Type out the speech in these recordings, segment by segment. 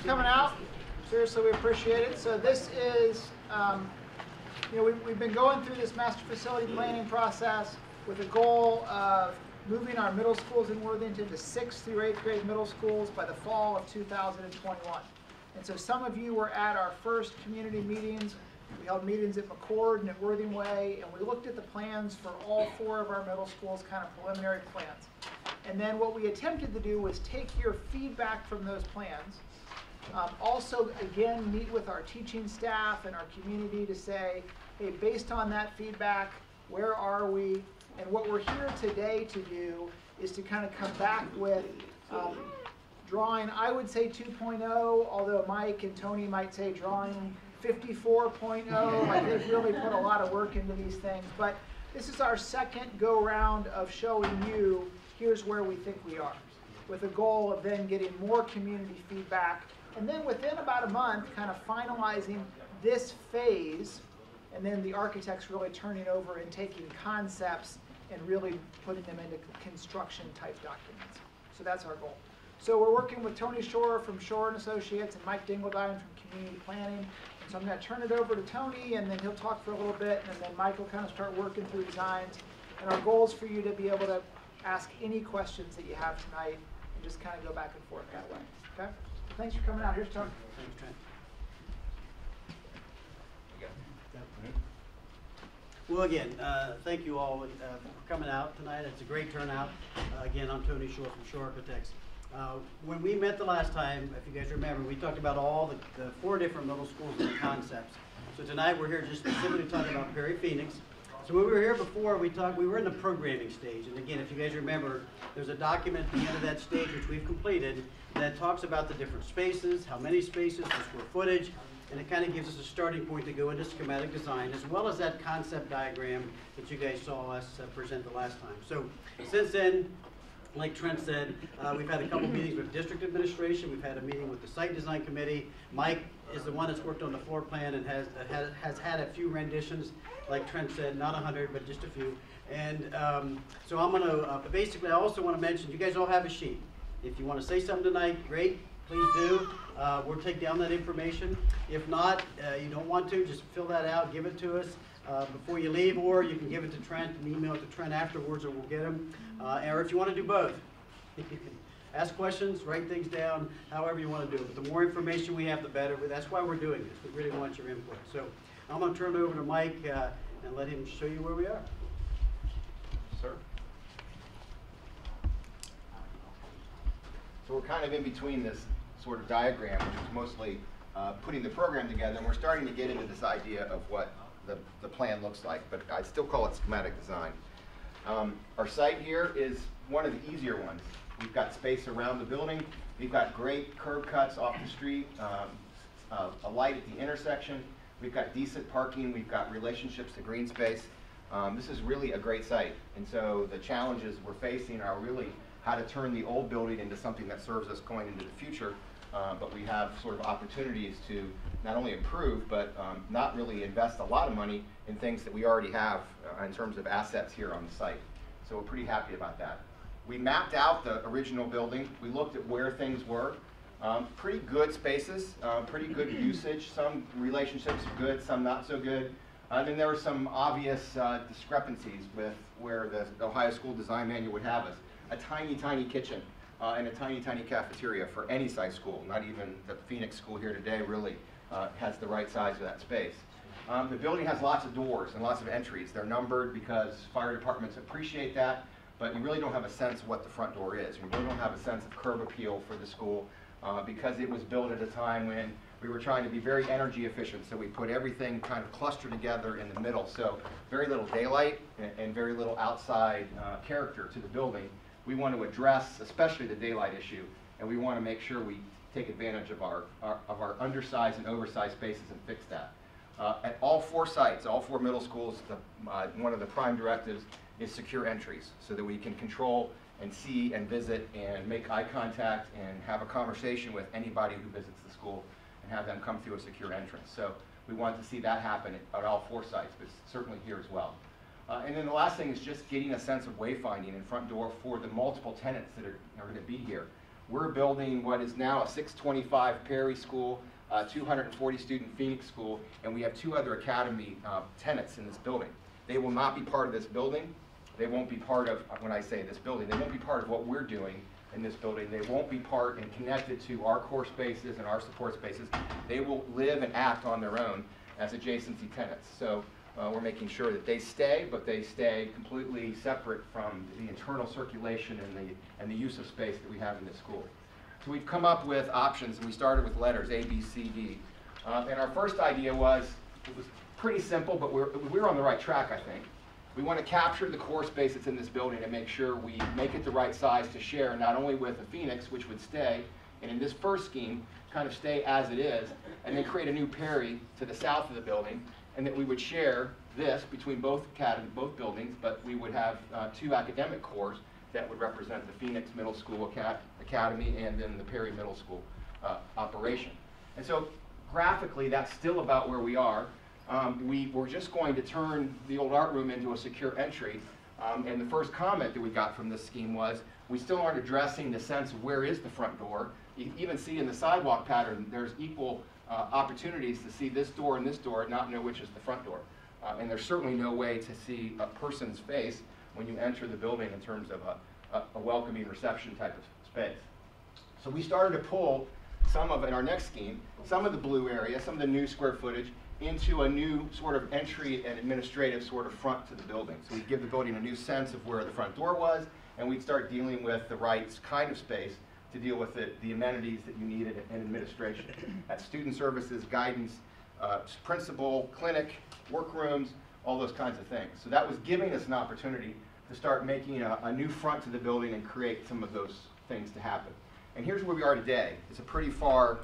coming out. Seriously, we appreciate it. So this is, we've been going through this master facility planning process with the goal of moving our middle schools in Worthington to 6th through 8th grade middle schools by the fall of 2021. And so some of you were at our first community meetings. We held meetings at McCord and at Worthing Way, and we looked at the plans for all 4 of our middle schools, kind of preliminary plans. And then what we attempted to do was take your feedback from those plans, also again meet with our teaching staff and our community to say, hey, based on that feedback, where are we? And what we're here today to do is to kind of come back with drawing, I would say 2.0, although Mike and Tony might say drawing 54.0. Like they've really put a lot of work into these things. But this is our second go round of showing you, here's where we think we are, with a goal of then getting more community feedback. And then within about a month, kind of finalizing this phase, and then the architects really turning over and taking concepts and really putting them into construction type documents. So that's our goal. So we're working with Tony Shore from Shore & Associates and Mike Dingledine from Community Planning. And so I'm going to turn it over to Tony, and then he'll talk for a little bit, and then Mike will kind of start working through designs. And our goal is for you to be able to ask any questions that you have tonight and just kind of go back and forth that way. Okay? Thanks for coming out. Here's Tony. Thanks, Trent. Well, again, thank you all for coming out tonight. It's a great turnout. Again, I'm Tony Shore from Shore Architects. When we met the last time, if you guys remember, we talked about all the 4 different middle schools and the concepts. So tonight we're here just specifically talking about Perry Phoenix. So when we were here before, we were in the programming stage. And again, if you guys remember, there's a document at the end of that stage, which we've completed, that talks about the different spaces, how many spaces, the square footage, and it kind of gives us a starting point to go into schematic design, as well as that concept diagram that you guys saw us present the last time. So since then, like Trent said, we've had a couple meetings with district administration. We've had a meeting with the site design committee. Mike is the one that's worked on the floor plan and has had a few renditions. Like Trent said, not 100, but just a few. And so I'm going to, basically, I also want to mention, you guys all have a sheet. If you want to say something tonight, great, please do. We'll take down that information. If not, you don't want to, just fill that out, give it to us before you leave, or you can give it to Trent and email it to Trent afterwards, or we'll get them. Or if you want to do both, you can ask questions, write things down, however you want to do it. But the more information we have, the better. But that's why we're doing this. We really want your input. So I'm going to turn it over to Mike and let him show you where we are. Sir. So we're kind of in between this sort of diagram, which is mostly putting the program together, and we're starting to get into this idea of what the plan looks like, but I still call it schematic design. Our site here is one of the easier ones. We've got space around the building. We've got great curb cuts off the street, a light at the intersection. We've got decent parking. We've got relationships to green space. This is really a great site, and so the challenges we're facing are really how to turn the old building into something that serves us going into the future, but we have sort of opportunities to not only improve, but not really invest a lot of money in things that we already have in terms of assets here on the site. So we're pretty happy about that. We mapped out the original building. We looked at where things were. Pretty good spaces, pretty good usage. Some relationships are good, some not so good. And then there were some obvious discrepancies with where the Ohio School Design Manual would have us. A tiny, tiny kitchen and a tiny, tiny cafeteria for any size school. Not even the Phoenix school here today really has the right size of that space. The building has lots of doors and lots of entries. They're numbered because fire departments appreciate that, but you really don't have a sense of what the front door is. You really don't have a sense of curb appeal for the school because it was built at a time when we were trying to be very energy efficient, so we put everything kind of clustered together in the middle. So very little daylight and very little outside character to the building. We want to address especially the daylight issue, and we want to make sure we take advantage of our undersized and oversized spaces and fix that. At all 4 sites, all 4 middle schools, one of the prime directives is secure entries, so that we can control and see and visit and make eye contact and have a conversation with anybody who visits the school and have them come through a secure entrance. So we want to see that happen at all 4 sites, but certainly here as well. And then the last thing is just getting a sense of wayfinding in front door for the multiple tenants that are going to be here. we're building what is now a 625 Perry school, 240 student Phoenix school, and we have 2 other academy tenants in this building. They will not be part of this building. They won't be part of, when I say this building, they won't be part of what we're doing in this building. They won't be part and connected to our core spaces and our support spaces. They will live and act on their own as adjacency tenants. So we're making sure that they stay, but they stay completely separate from the internal circulation and the use of space that we have in this school. So we've come up with options, and we started with letters A, B, C, D. And our first idea was, it was pretty simple, but we're on the right track, I think. We want to capture the core space that's in this building and make sure we make it the right size to share, not only with the Phoenix, which would stay, and in this first scheme, kind of stay as it is, and then create a new Perry to the south of the building, and that we would share this between both buildings, but we would have 2 academic cores that would represent the Phoenix Middle School Academy and then the Perry Middle School operation. And so graphically, that's still about where we are. We were just going to turn the old art room into a secure entry, and the first comment that we got from this scheme was, we still aren't addressing the sense of where is the front door. You even see in the sidewalk pattern, there's equal opportunities to see this door and not know which is the front door. And there's certainly no way to see a person's face when you enter the building in terms of a welcoming reception type of space. So we started to pull some of, in our next scheme, some of the blue area, some of the new square footage, into a new sort of entry and administrative sort of front to the building. So we'd give the building a new sense of where the front door was, and we'd start dealing with the right kind of space to deal with the amenities that you needed in administration. That's student services, guidance, principal, clinic, workrooms, all those kinds of things. So that was giving us an opportunity to start making a new front to the building and create some of those things to happen. And here's where we are today. It's a pretty far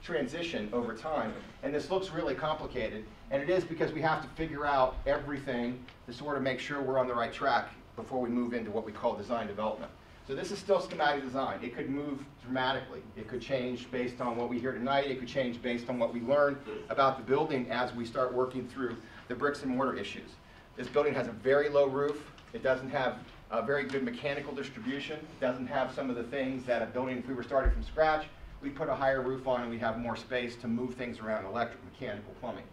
transition over time, and this looks really complicated, and it is because we have to figure out everything to sort of make sure we're on the right track before we move into what we call design development. So this is still schematic design. It could move dramatically. It could change based on what we hear tonight. It could change based on what we learn about the building as we start working through the bricks and mortar issues. This building has a very low roof. It doesn't have a very good mechanical distribution. It doesn't have some of the things that a building, if we were starting from scratch, we'd put a higher roof on and we'd have more space to move things around, electric, mechanical, plumbing.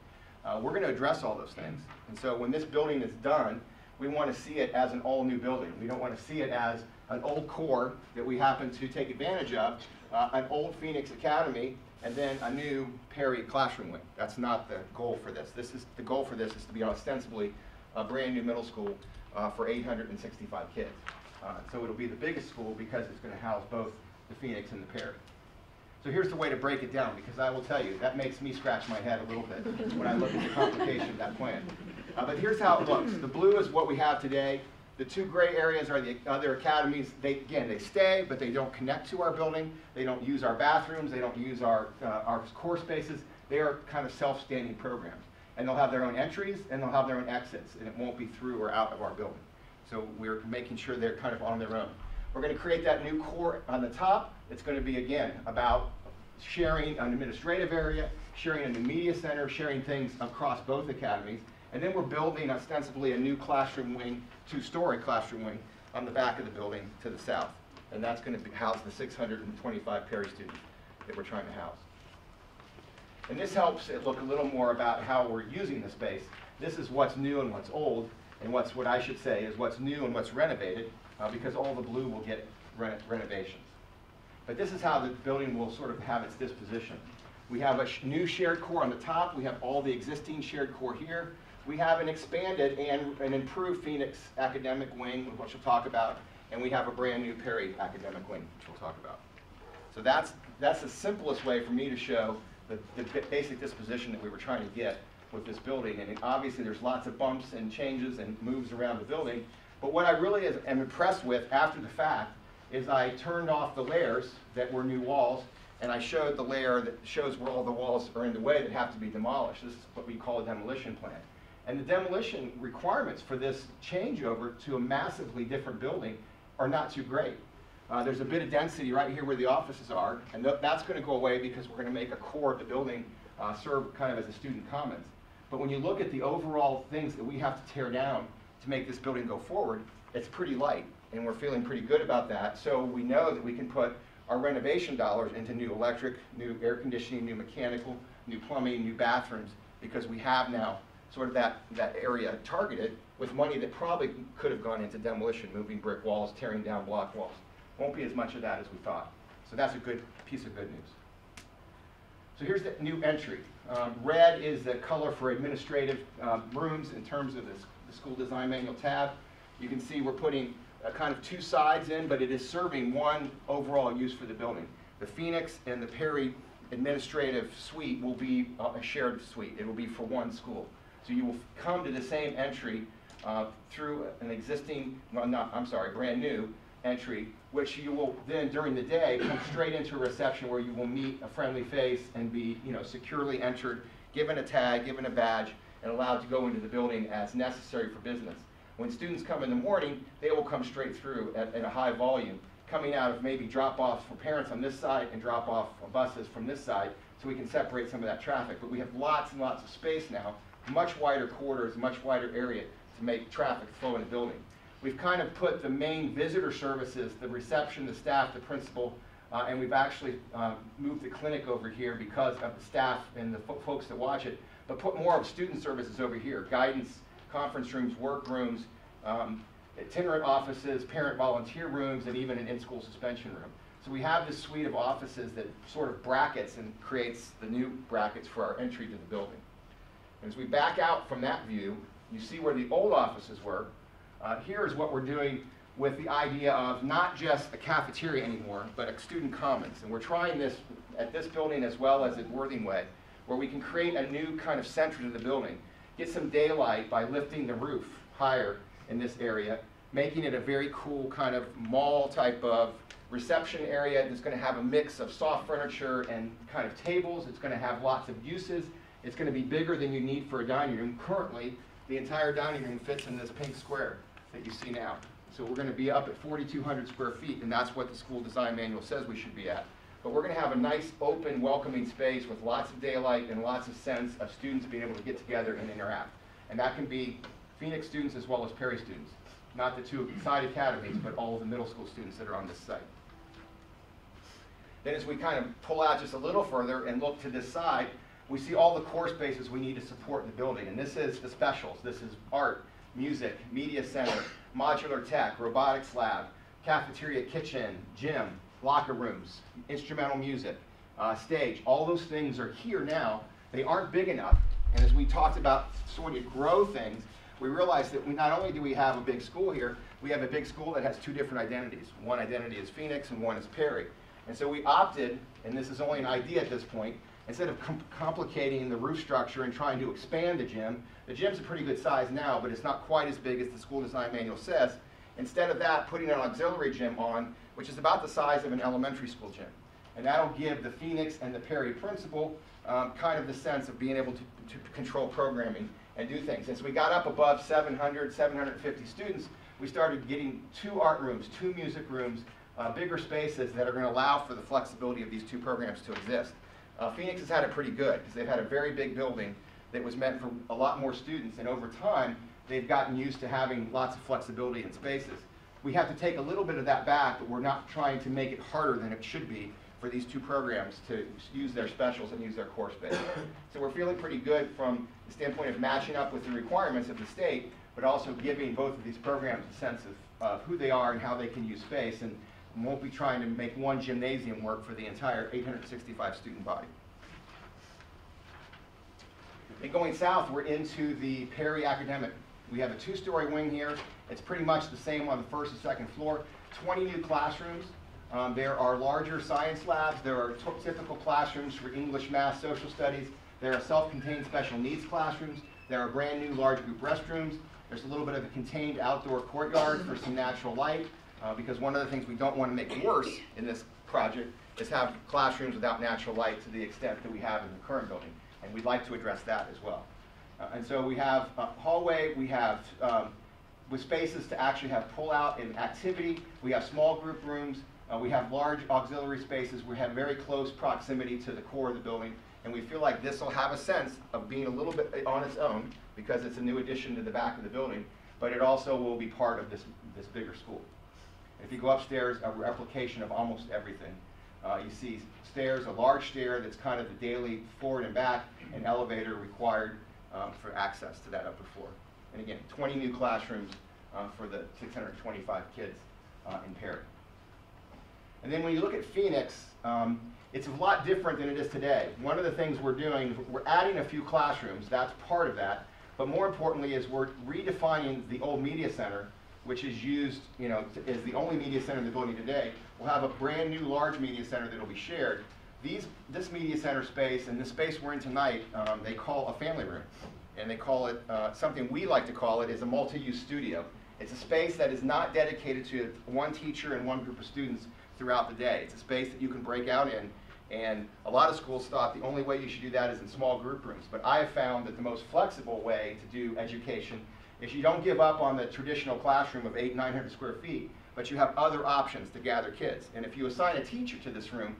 We're going to address all those things. And so when this building is done, we want to see it as an all-new building. We don't want to see it as an old core that we happen to take advantage of, an old Phoenix Academy, and then a new Perry classroom wing. That's not the goal for this. The goal for this is to be ostensibly a brand new middle school for 865 kids. So it'll be the biggest school because it's going to house both the Phoenix and the Perry. So here's the way to break it down, because I will tell you, that makes me scratch my head a little bit when I look at the complication of that plan. But here's how it looks. The blue is what we have today. The 2 gray areas are the other academies. They stay, but they don't connect to our building. They don't use our bathrooms. They don't use our core spaces. They are kind of self-standing programs. And they'll have their own entries, and they'll have their own exits, and it won't be through or out of our building. So we're making sure they're kind of on their own. We're going to create that new core on the top. It's going to be, again, about sharing an administrative area, sharing a new media center, sharing things across both academies. And then we're building ostensibly a new classroom wing, 2-story classroom wing, on the back of the building to the south. And that's going to house the 625 Perry students that we're trying to house. And this helps it look a little more about how we're using the space. This is what's new and what's old, and what I should say is what's new and what's renovated, because all the blue will get renovations. But this is how the building will sort of have its disposition. We have a new shared core on the top. We have all the existing shared core here. We have an expanded and an improved Phoenix academic wing, which we'll talk about, and we have a brand new Perry academic wing, which we'll talk about. So that's the simplest way for me to show the basic disposition that we were trying to get with this building. And obviously there's lots of bumps and changes and moves around the building. But what I really am impressed with after the fact is I turned off the layers that were new walls, and I showed the layer that shows where all the walls are in the way that have to be demolished. This is what we call a demolition plan. And the demolition requirements for this changeover to a massively different building are not too great. There's a bit of density right here where the offices are, and that's going to go away because we're going to make a core of the building serve kind of as a student commons. But when you look at the overall things that we have to tear down to make this building go forward, it's pretty light, and we're feeling pretty good about that. So we know that we can put our renovation dollars into new electric, new air conditioning, new mechanical, new plumbing, new bathrooms, because we have now sort of that area targeted with money that probably could have gone into demolition, moving brick walls, tearing down block walls. Won't be as much of that as we thought. So that's a good piece of good news. So here's the new entry. Red is the color for administrative rooms in terms of the school design manual tab. You can see we're putting kind of two sides in, but it is serving one overall use for the building. The Phoenix and the Perry administrative suite will be a shared suite. It will be for one school. So you will come to the same entry through an existing, brand new entry, which you will then during the day come straight into a reception where you will meet a friendly face and be securely entered, given a tag, given a badge, and allowed to go into the building as necessary for business. When students come in the morning, they will come straight through at a high volume, coming out of maybe drop-offs for parents on this side and drop-off buses from this side, so we can separate some of that traffic. But we have lots and lots of space now, much wider corridors, much wider area to make traffic flow in the building. We've kind of put the main visitor services, the reception, the staff, the principal, and we've actually moved the clinic over here because of the staff and the folks that watch it, but put more of student services over here, guidance, conference rooms, work rooms, itinerant offices, parent volunteer rooms, and even an in-school suspension room. So we have this suite of offices that sort of brackets and creates the new brackets for our entry to the building. And as we back out from that view, you see where the old offices were. Here is what we're doing with the idea of not just a cafeteria anymore, but a student commons. And we're trying this at this building as well as at Worthing Way, where we can create a new kind of center to the building, get some daylight by lifting the roof higher in this area, making it a very cool kind of mall type of reception area that's going to have a mix of soft furniture and kind of tables. It's going to have lots of uses. It's going to be bigger than you need for a dining room. Currently, the entire dining room fits in this pink square that you see now. So we're going to be up at 4,200 square feet, and that's what the school design manual says we should be at. But we're going to have a nice, open, welcoming space with lots of daylight and lots of sense of students being able to get together and interact. And that can be Phoenix students as well as Perry students. Not the two side academies, but all of the middle school students that are on this site. Then as we kind of pull out just a little further and look to this side, we see all the core spaces we need to support the building. And this is the specials. This is art, music, media center, modular tech, robotics lab, cafeteria, kitchen, gym, locker rooms, instrumental music, stage. All those things are here now. They aren't big enough. And as we talked about sort of grow things, we realized that not only do we have a big school here, we have a big school that has two different identities. One identity is Phoenix and one is Perry. And so we opted, and this is only an idea at this point, instead of complicating the roof structure and trying to expand the gym's a pretty good size now, but it's not quite as big as the school design manual says. Instead of that, putting an auxiliary gym on, which is about the size of an elementary school gym. And that'll give the Phoenix and the Perry principal kind of the sense of being able to control programming and do things. As we got up above 700, 750 students, we started getting 2 art rooms, 2 music rooms, bigger spaces that are going to allow for the flexibility of these 2 programs to exist. Phoenix has had it pretty good because they've had a very big building that was meant for a lot more students, and over time they've gotten used to having lots of flexibility in spaces. We have to take a little bit of that back, but we're not trying to make it harder than it should be for these 2 programs to use their specials and use their core space. So we're feeling pretty good from the standpoint of matching up with the requirements of the state, but also giving both of these programs a sense of who they are and how they can use space, and won't be trying to make one gymnasium work for the entire 865 student body. And going south, we're into the Perry Academic. We have a 2-story wing here. It's pretty much the same on the 1st and 2nd floor. 20 new classrooms. There are larger science labs. There are typical classrooms for English, math, social studies. There are self-contained special needs classrooms. There are brand new large group restrooms. There's a little bit of a contained outdoor courtyard for some natural light, because one of the things we don't want to make worse in this project is have classrooms without natural light to the extent that we have in the current building. And we'd like to address that as well. And so we have a hallway, we have with spaces to actually have pull-out and activity. We have small group rooms. We have large auxiliary spaces. We have very close proximity to the core of the building. And we feel like this will have a sense of being a little bit on its own because it's a new addition to the back of the building, but it also will be part of this bigger school. If you go upstairs, a replication of almost everything. You see stairs, a large stair that's kind of the daily forward and back, an elevator required for access to that upper floor. And again, 20 new classrooms for the 625 kids in Perry. And then when you look at Phoenix, it's a lot different than it is today. One of the things we're doing, we're adding a few classrooms, that's part of that, but more importantly is we're redefining the old media center, which is used, is the only media center in the building today. We'll have a brand new large media center that will be shared. This media center space and the space we're in tonight, they call a family room. And they call it, something we like to call it is a multi-use studio. It's a space that is not dedicated to one teacher and one group of students throughout the day. It's a space that you can break out in, and a lot of schools thought the only way you should do that is in small group rooms. But I have found that the most flexible way to do education is you don't give up on the traditional classroom of 800-900 square feet, but you have other options to gather kids. And if you assign a teacher to this room,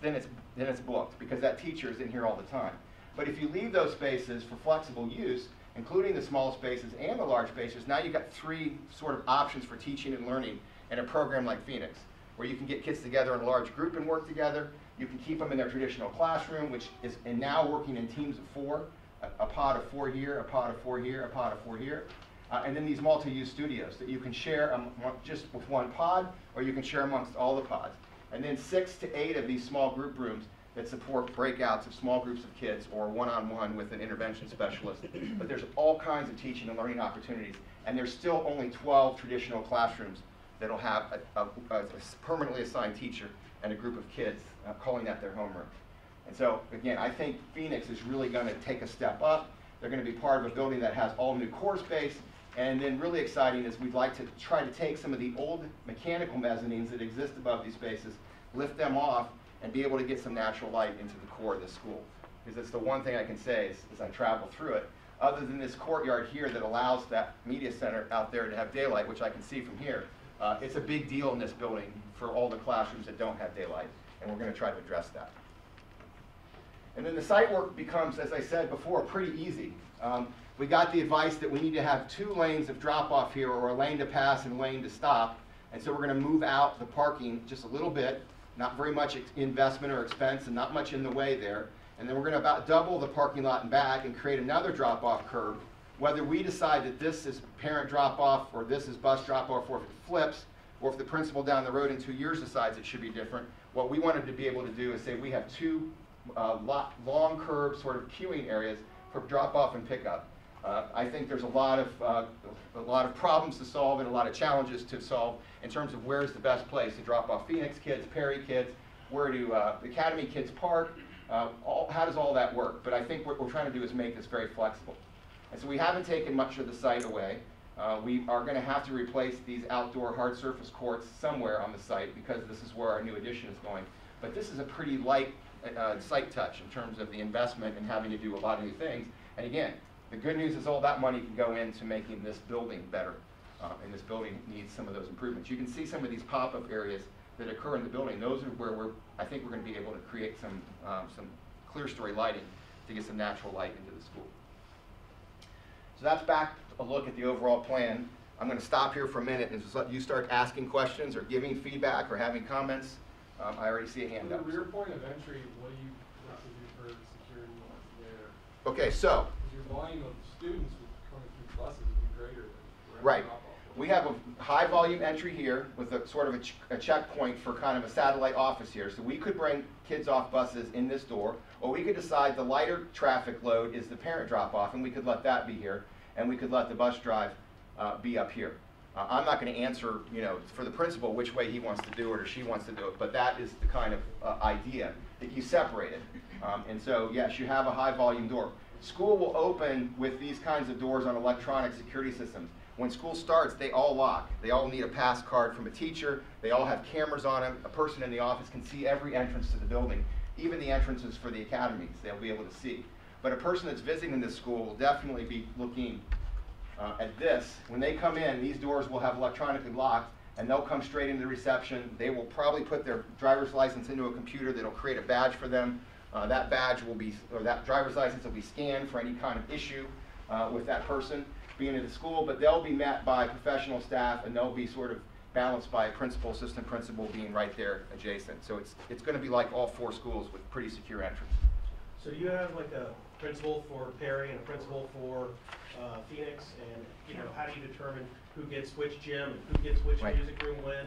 then it's booked, because that teacher is in here all the time. But if you leave those spaces for flexible use, including the small spaces and the large spaces, now you've got three sort of options for teaching and learning in a program like Phoenix, where you can get kids together in a large group and work together. You can keep them in their traditional classroom, which is now working in teams of 4, a pod of 4 here, a pod of 4 here, a pod of 4 here. And then these multi-use studios that you can share just with one pod, or you can share amongst all the pods. And then 6 to 8 of these small group rooms that support breakouts of small groups of kids or one-on-one with an intervention specialist. But there's all kinds of teaching and learning opportunities, and there's still only 12 traditional classrooms that'll have a permanently assigned teacher and a group of kids, calling that their homeroom. And so, again, I think Phoenix is really going to take a step up. They're going to be part of a building that has all new core space, and then really exciting is we'd like to try to take some of the old mechanical mezzanines that exist above these spaces, lift them off, and be able to get some natural light into the core of the school. Because it's the one thing I can say as I travel through it, other than this courtyard here that allows that media center out there to have daylight, which I can see from here, it's a big deal in this building for all the classrooms that don't have daylight, and we're going to try to address that. And then the site work becomes, as I said before, pretty easy. We got the advice that we need to have 2 lanes of drop-off here, or a lane to pass and a lane to stop, and so we're going to move out the parking just a little bit, not very much investment or expense, and not much in the way there. And then we're going to about double the parking lot and back and create another drop-off curb. Whether we decide that this is parent drop-off or this is bus drop-off, or if it flips, or if the principal down the road in 2 years decides it should be different, what we wanted to be able to do is say we have 2 long curb sort of queuing areas for drop-off and pickup. I think there's a lot of problems to solve and a lot of challenges to solve in terms of where's the best place to drop off Phoenix kids, Perry kids, where do the Academy kids park, how does all that work? But I think what we're trying to do is make this very flexible. And so we haven't taken much of the site away. We are going to have to replace these outdoor hard surface courts somewhere on the site, because this is where our new addition is going. But this is a pretty light site touch in terms of the investment and having to do a lot of new things. And again, the good news is all that money can go into making this building better. And this building needs some of those improvements. You can see some of these pop-up areas that occur in the building. Those are where I think we're going to be able to create some clear story lighting to get some natural light into the school. So that's back a look at the overall plan. I'm going to stop here for a minute and just let you start asking questions or giving feedback or having comments. I already see a hand up. The rear point of entry, what do you for security there? Okay, so. Your volume of students coming through buses would be greater than right. We have a high volume entry here with a sort of a checkpoint for kind of a satellite office here. So we could bring kids off buses in this door, or we could decide the lighter traffic load is the parent drop off, and we could let that be here, and we could let the bus drive be up here. I'm not going to answer, for the principal which way he wants to do it or she wants to do it, but that is the kind of idea that you separate it. And so yes, you have a high volume door. School will open with these kinds of doors on electronic security systems. When school starts, they all lock. They all need a pass card from a teacher. They all have cameras on them. A person in the office can see every entrance to the building, even the entrances for the academies they'll be able to see. But a person that's visiting this school will definitely be looking at this. When they come in, these doors will have electronically locked, and they'll come straight into the reception. They will probably put their driver's license into a computer that'll create a badge for them. That badge will be, or that driver's license will be scanned for any kind of issue with that person being in the school, but they'll be met by professional staff, and they'll be sort of balanced by a principal, assistant principal being right there adjacent. So it's going to be like all 4 schools with pretty secure entrance. So do you have like a principal for Perry and a principal for Phoenix, and how do you determine who gets which gym and who gets which Right. music room when?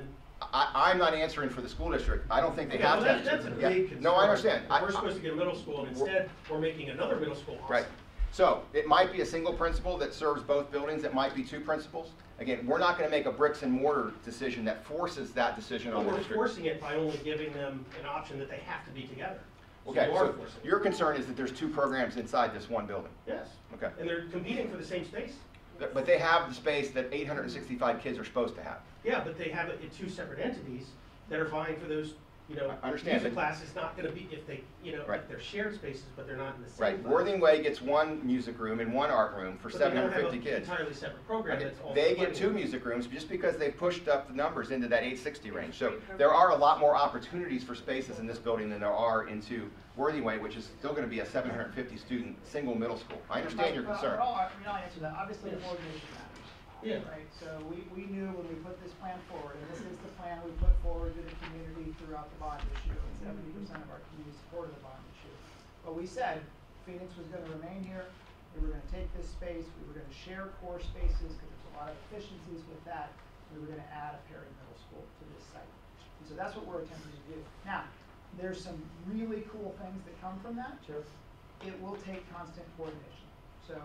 I'm not answering for the school district. I don't think they Yeah, have well, to. that's a Yeah. big concern. No, I understand. We're supposed to get a middle school, and instead we're making another middle school awesome. Right. So it might be a single principal that serves both buildings. It might be 2 principals. Again, we're not going to make a bricks and mortar decision that forces that decision But on the we're district. forcing it by only giving them an option that they have to be together. Okay, you are so forcing it. your concern is that there's 2 programs inside this one building. Yes. Okay. And they're competing for the same space. But they have the space that 865 kids are supposed to have. Yeah, but they have it in 2 separate entities that are vying for those, I understand, music but- class is not gonna be, if they, Right. if they're shared spaces, but they're not in the same Right. class. Worthing Way gets 1 music room and 1 art room for But they don't have 750 an kids. entirely separate program that's also. They get funding 2 it. music rooms just because they've pushed up the numbers into that 860 range. So there are a lot more opportunities for spaces in this building than there are into Worthing Way, which is still going to be a 750 student single middle school. I understand your concern. I'll answer that. Obviously, coordination matters. Yeah. Right, so we knew when we put this plan forward, and this is the plan we put forward to the community throughout the bond issue, and 70% of our community supported the bond issue. But we said Phoenix was gonna remain here, we were gonna take this space, we were gonna share core spaces, because there's a lot of efficiencies with that. We were gonna add a Perry Middle School to this site. And so that's what we're attempting to do. Now, there's some really cool things that come from that. Sure. It will take constant coordination. So,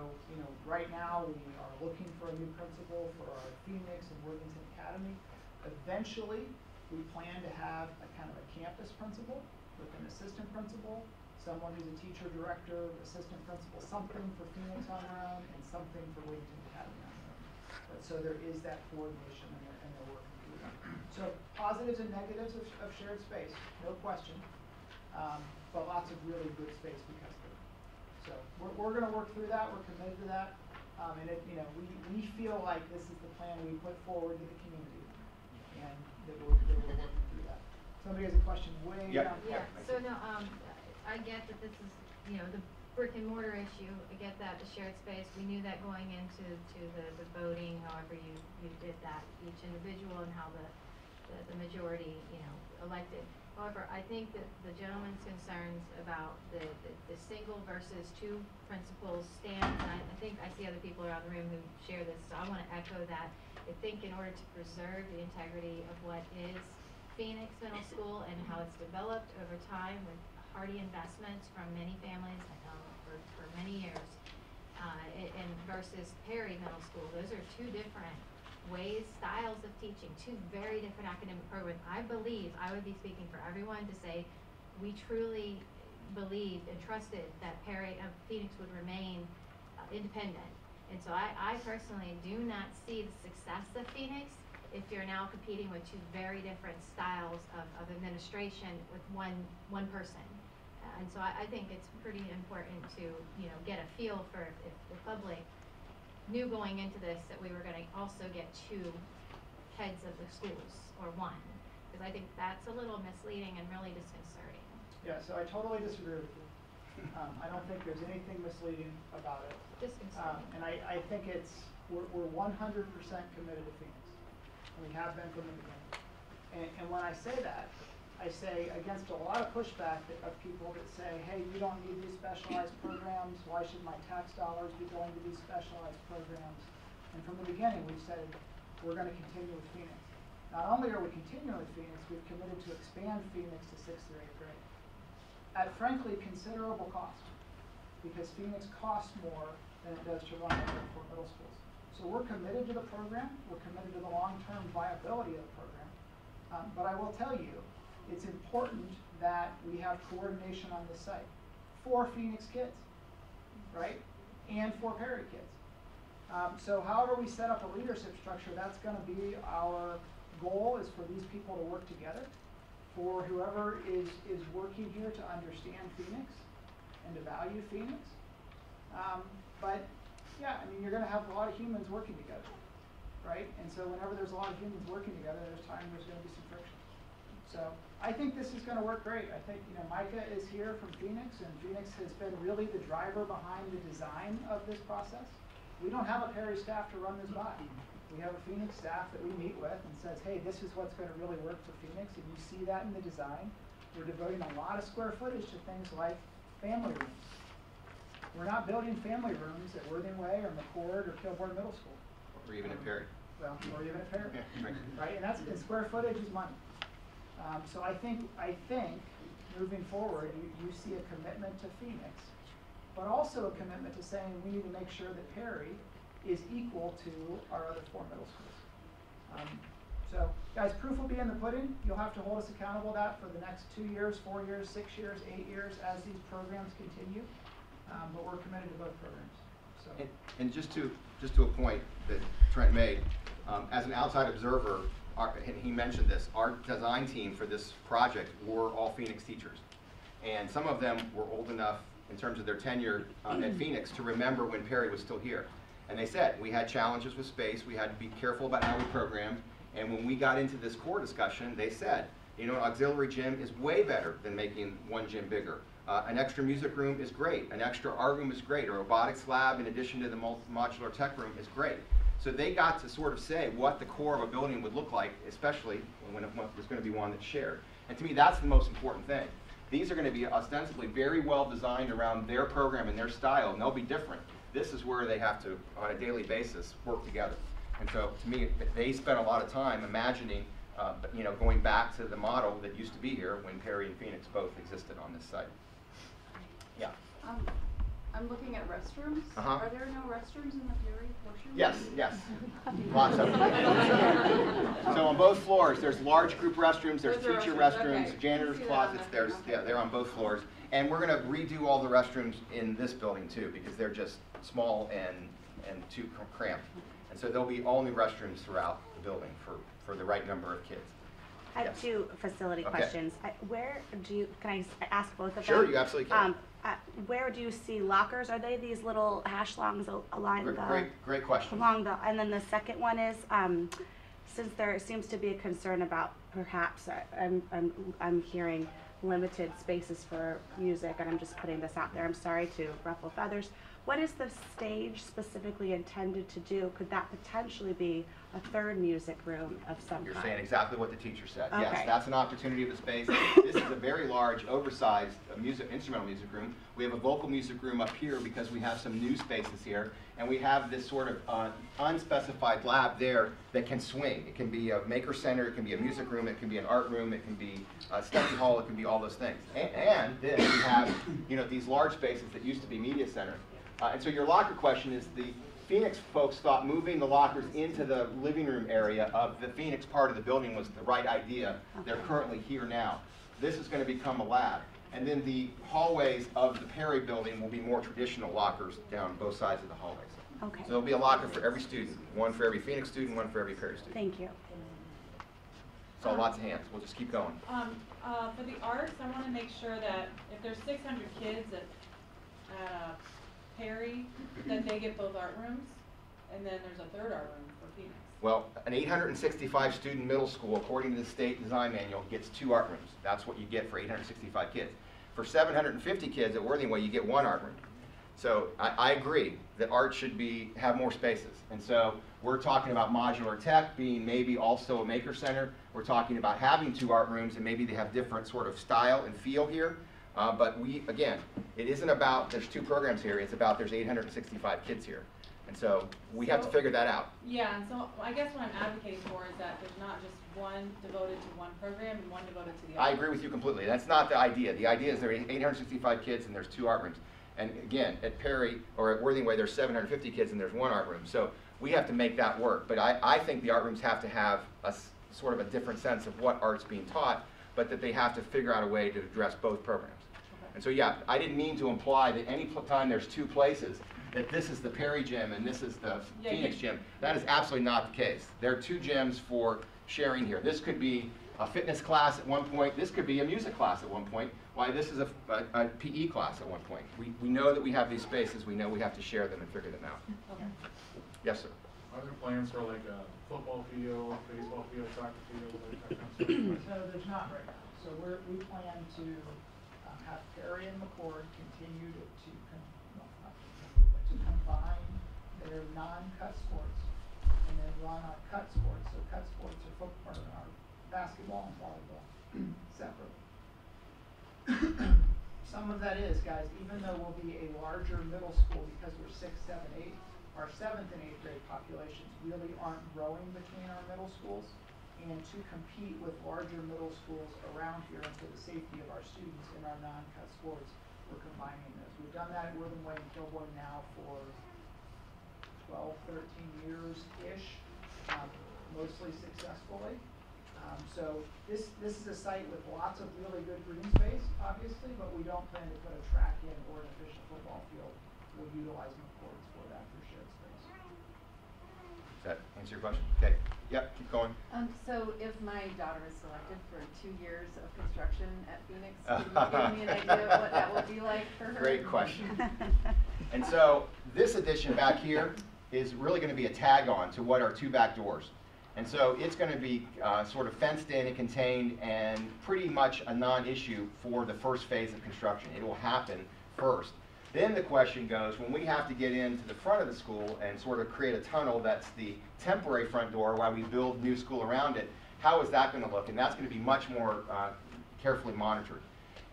right now, we are looking for a new principal for our Phoenix and Worthington Academy. Eventually, we plan to have a kind of a campus principal with an assistant principal, someone who's a teacher director, assistant principal, something for Phoenix on their own, and something for Worthington Academy on their own. But so there is that coordination, and they're working through that. So positives and negatives of shared space, no question, but lots of really good space because of it. So we're going to work through that. We're committed to that, and we feel like this is the plan we put forward to the community, and that we're working through that. Somebody has a question way Yep. down. Yeah, so no, I get that this is, the brick and mortar issue, I get that, the shared space, we knew that going into the voting, however you did that, each individual and how the majority, elected. However, I think that the gentleman's concerns about the single versus 2 principals stands, and I think I see other people around the room who share this, so I wanna echo that. I think in order to preserve the integrity of what is Phoenix Middle School and how it's developed over time with hearty investments from many families for many years, and versus Perry Middle School, those are 2 different ways, styles of teaching, 2 very different academic programs. I believe, I would be speaking for everyone to say, we truly believed and trusted that Phoenix would remain independent. And so I personally do not see the success of Phoenix if you're now competing with 2 very different styles of administration with one person. And so I think it's pretty important to, get a feel for if the public knew going into this that we were going to also get 2 heads of the schools, or 1, because I think that's a little misleading and really disconcerting. Yeah, so I totally disagree with you. I don't think there's anything misleading about it. Disconcerting. And I think we're 100% committed to Phoenix. And we have been from the beginning. And when I say that, I say against a lot of pushback of people that say, hey, you don't need these specialized programs. Why should my tax dollars be going to these specialized programs? And from the beginning, we've said we're going to continue with Phoenix. Not only are we continuing with Phoenix, we've committed to expand Phoenix to 6th through 8th grade. At frankly considerable cost, because Phoenix costs more than it does to run for middle schools. So we're committed to the program. We're committed to the long-term viability of the program. But I will tell you, it's important that we have coordination on this site for Phoenix kids, right? And for Perry kids. So however we set up a leadership structure, that's going to be our goal, is for these people to work together, for whoever is working here to understand Phoenix and to value Phoenix. But yeah, I mean, you're going to have a lot of humans working together, right? And so whenever there's a lot of humans working together, there's going to be some friction. So I think this is going to work great. I think, Micah is here from Phoenix, and Phoenix has been really the driver behind the design of this process. we don't have a Perry staff to run this by. We have a Phoenix staff that we meet with and says, hey, this is what's going to really work for Phoenix, and you see that in the design. We're devoting a lot of square footage to things like family rooms. We're not building family rooms at Worthing Way or McCord or Kilbourne Middle School. Or even at Perry. Well, or even at Perry, Yeah, right. right? And square footage is money. So I think moving forward, you see a commitment to Phoenix, but also a commitment to saying we need to make sure that Perry is equal to our other 4 middle schools. So guys, proof will be in the pudding. You'll have to hold us accountable to that for the next 2 years, 4 years, 6 years, 8 years as these programs continue. But we're committed to both programs. So. And just to a point that Trent made, as an outside observer, and he mentioned this, our design team for this project were all Phoenix teachers. And some of them were old enough in terms of their tenure at Phoenix to remember when Perry was still here. And they said, we had challenges with space, we had to be careful about how we programmed, and when we got into this core discussion, they said, you know, an auxiliary gym is way better than making one gym bigger. An extra music room is great, an extra art room is great, a robotics lab in addition to the modular tech room is great. So they got to sort of say what the core of a building would look like, especially when it was going to be one that's shared. And to me, that's the most important thing. These are going to be ostensibly very well designed around their program and their style, and they'll be different. This is where they have to, on a daily basis, work together. And so, to me, they spent a lot of time imagining, you know, going back to the model that used to be here when Perry and Phoenix both existed on this site. Yeah. I'm looking at restrooms. Uh-huh. Are there no restrooms in the Perry portion? Yes, yes. Lots of them. So on both floors, there's large group restrooms, there's Those are teacher restrooms, restrooms, okay. janitor's See that closets, on the- they're on both floors. And we're gonna redo all the restrooms in this building too, because they're just small and too cramped. And so there'll be all new restrooms throughout the building for the right number of kids. I have Yes. 2 facility Okay. questions. Where do you, can I ask both of them? Sure, you absolutely can. Where do you see lockers? Are they these little hash longs aligned Great question. along the, and then the second one is, since there seems to be a concern about perhaps, I'm hearing limited spaces for music, and I'm just putting this out there, I'm sorry to ruffle feathers. What is the stage specifically intended to do? Could that potentially be a 3rd music room of some You're kind? saying exactly what the teacher said. Yes, Okay. that's an opportunity of the space. This is a very large, oversized instrumental music room. We have a vocal music room up here because we have some new spaces here. And we have this sort of unspecified lab there that can swing. It can be a maker center, it can be a music room, it can be an art room, it can be a study hall, it can be all those things. And then we have, you know, these large spaces that used to be media center. And so your locker question is the Phoenix folks thought moving the lockers into the living room area of the Phoenix part of the building was the right idea. They're currently here now. This is going to become a lab. And then the hallways of the Perry building will be more traditional lockers down both sides of the hallways. Okay. So there'll be a locker for every student, one for every Phoenix student, one for every Perry student. Thank you. So lots of hands. We'll just keep going. For the arts, I want to make sure that if there's 600 kids at Perry, that they get both art rooms, and then there's a 3rd art room for Phoenix. Well, an 865 student middle school, according to the state design manual, gets 2 art rooms. That's what you get for 865 kids. For 750 kids at Worthing Way, you get 1 art room. So I agree that art should have more spaces. And so we're talking about modular tech being maybe also a maker center. We're talking about having 2 art rooms, and maybe they have different sort of style and feel here. But again, it isn't about there's 2 programs here. It's about there's 865 kids here. And so we have to figure that out. Yeah, and so I guess what I'm advocating for is that there's not just one devoted to one program and one devoted to the other. I agree with you completely. That's not the idea. The idea is there are 865 kids and there's 2 art rooms. And again, at Perry or at Worthing Way, there's 750 kids and there's 1 art room. So we have to make that work. But I think the art rooms have to have a sort of a different sense of what art's being taught, but that they have to figure out a way to address both programs. And so yeah, I didn't mean to imply that any time there's 2 places, that this is the Perry gym and this is the Phoenix gym. That is absolutely not the case. There are 2 gyms for sharing here. This could be a fitness class at one point. This could be a music class at one point. Why, this is a PE class at one point. We know that we have these spaces. We know we have to share them and figure them out. Okay. Yes, sir. Are there plans for like a football field, baseball field, soccer field, that kind of stuff? So there's not right now. So we plan to have Perry and McCord continue to combine that are non-cut sports, and then run our cut sports. So cut sports are football, our basketball and volleyball separately. Some of that is, guys, even though we'll be a larger middle school because we're 6, 7, 8, our 7th and 8th grade populations really aren't growing between our middle schools. And to compete with larger middle schools around here and for the safety of our students in our non-cut sports, we're combining those. We've done that at Worthington and Kilbourne now for 12, 13 years-ish, mostly successfully. So this is a site with lots of really good green space, obviously, but we don't plan to put a track in or an official football field. We'll utilize McCord's for that for shared space. Does that answer your question? Okay. Yep, keep going. So if my daughter is selected for 2 years of construction at Phoenix, can you give me an idea of what that would be like for her? Great question. And so this addition back here is really going to be a tag on to what are 2 back doors. And so it's going to be sort of fenced in and contained and pretty much a non-issue for the first phase of construction. It will happen first. Then the question goes, when we have to get into the front of the school and sort of create a tunnel that's the temporary front door while we build new school around it, how is that going to look? And that's going to be much more carefully monitored.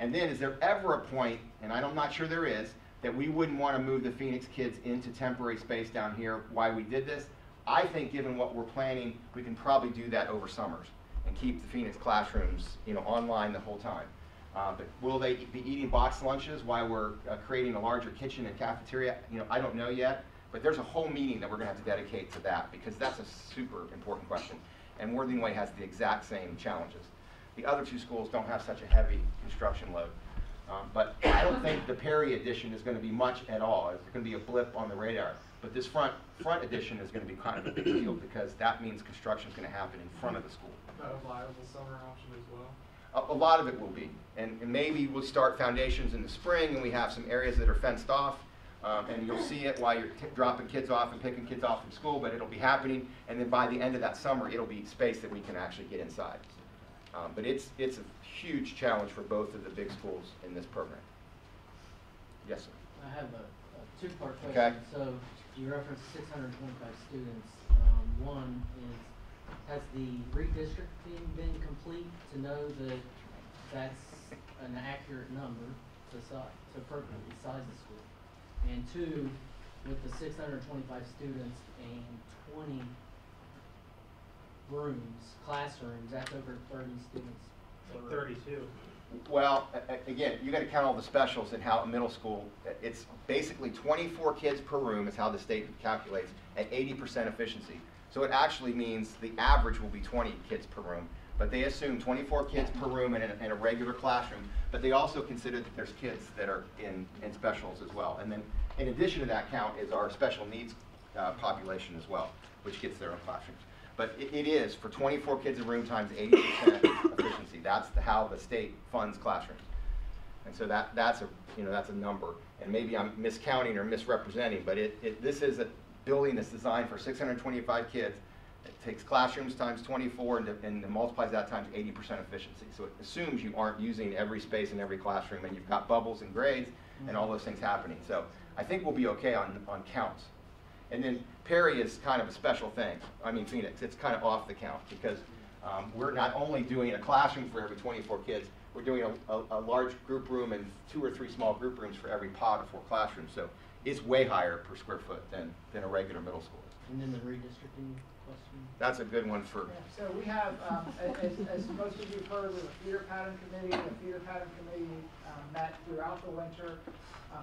And then is there ever a point, and I'm not sure there is, that we wouldn't want to move the Phoenix kids into temporary space down here? Why we did this? I think given what we're planning, we can probably do that over summers and keep the Phoenix classrooms, online the whole time. But will they be eating boxed lunches while we're creating a larger kitchen and cafeteria? I don't know yet, but there's a whole meeting that we're going to have to dedicate to that because that's a super important question. And Worthington Way has the exact same challenges. The other 2 schools don't have such a heavy construction load. But I don't think the Perry addition is going to be much at all. It's going to be a blip on the radar. But this front addition is going to be kind of a big deal because that means construction is going to happen in front of the school. Is that a viable summer option as well? A lot of it will be. And maybe we'll start foundations in the spring and we have some areas that are fenced off. And you'll see it while you're dropping kids off and picking kids off from school, but it'll be happening. And then by the end of that summer, it'll be space that we can actually get inside. But it's a huge challenge for both of the big schools in this program. Yes, sir. I have a 2-part question. Okay. So you referenced 625 students. One is, has the redistricting been complete to know that that's an accurate number to appropriately size the school? And 2, with the 625 students and 20 classrooms, that's over 30 students. 32. Well, again, you got to count all the specials and how middle school, it's basically 24 kids per room is how the state calculates at 80% efficiency. So it actually means the average will be 20 kids per room, but they assume 24 kids per room in a regular classroom, but they also consider that there's kids that are in specials as well. And then in addition to that count is our special needs population as well, which gets their own classrooms. But it is for 24 kids a room times 80% efficiency. That's how the state funds classrooms. And so that's a number. And maybe I'm miscounting or misrepresenting, but this is a building that's designed for 625 kids. It takes classrooms times 24 and multiplies that times 80% efficiency. So it assumes you aren't using every space in every classroom and you've got bubbles and grades and all those things happening. So I think we'll be okay on counts. And then Perry is kind of a special thing. I mean, Phoenix, it's kind of off the count because we're not only doing a classroom for every 24 kids, we're doing a large group room and 2 or 3 small group rooms for every pod of 4 classrooms. So it's way higher per square foot than a regular middle school is. And then the redistricting question? That's a good one for... Yeah, so we have, as most of you have heard, we have a feeder pattern committee. The feeder pattern committee met throughout the winter.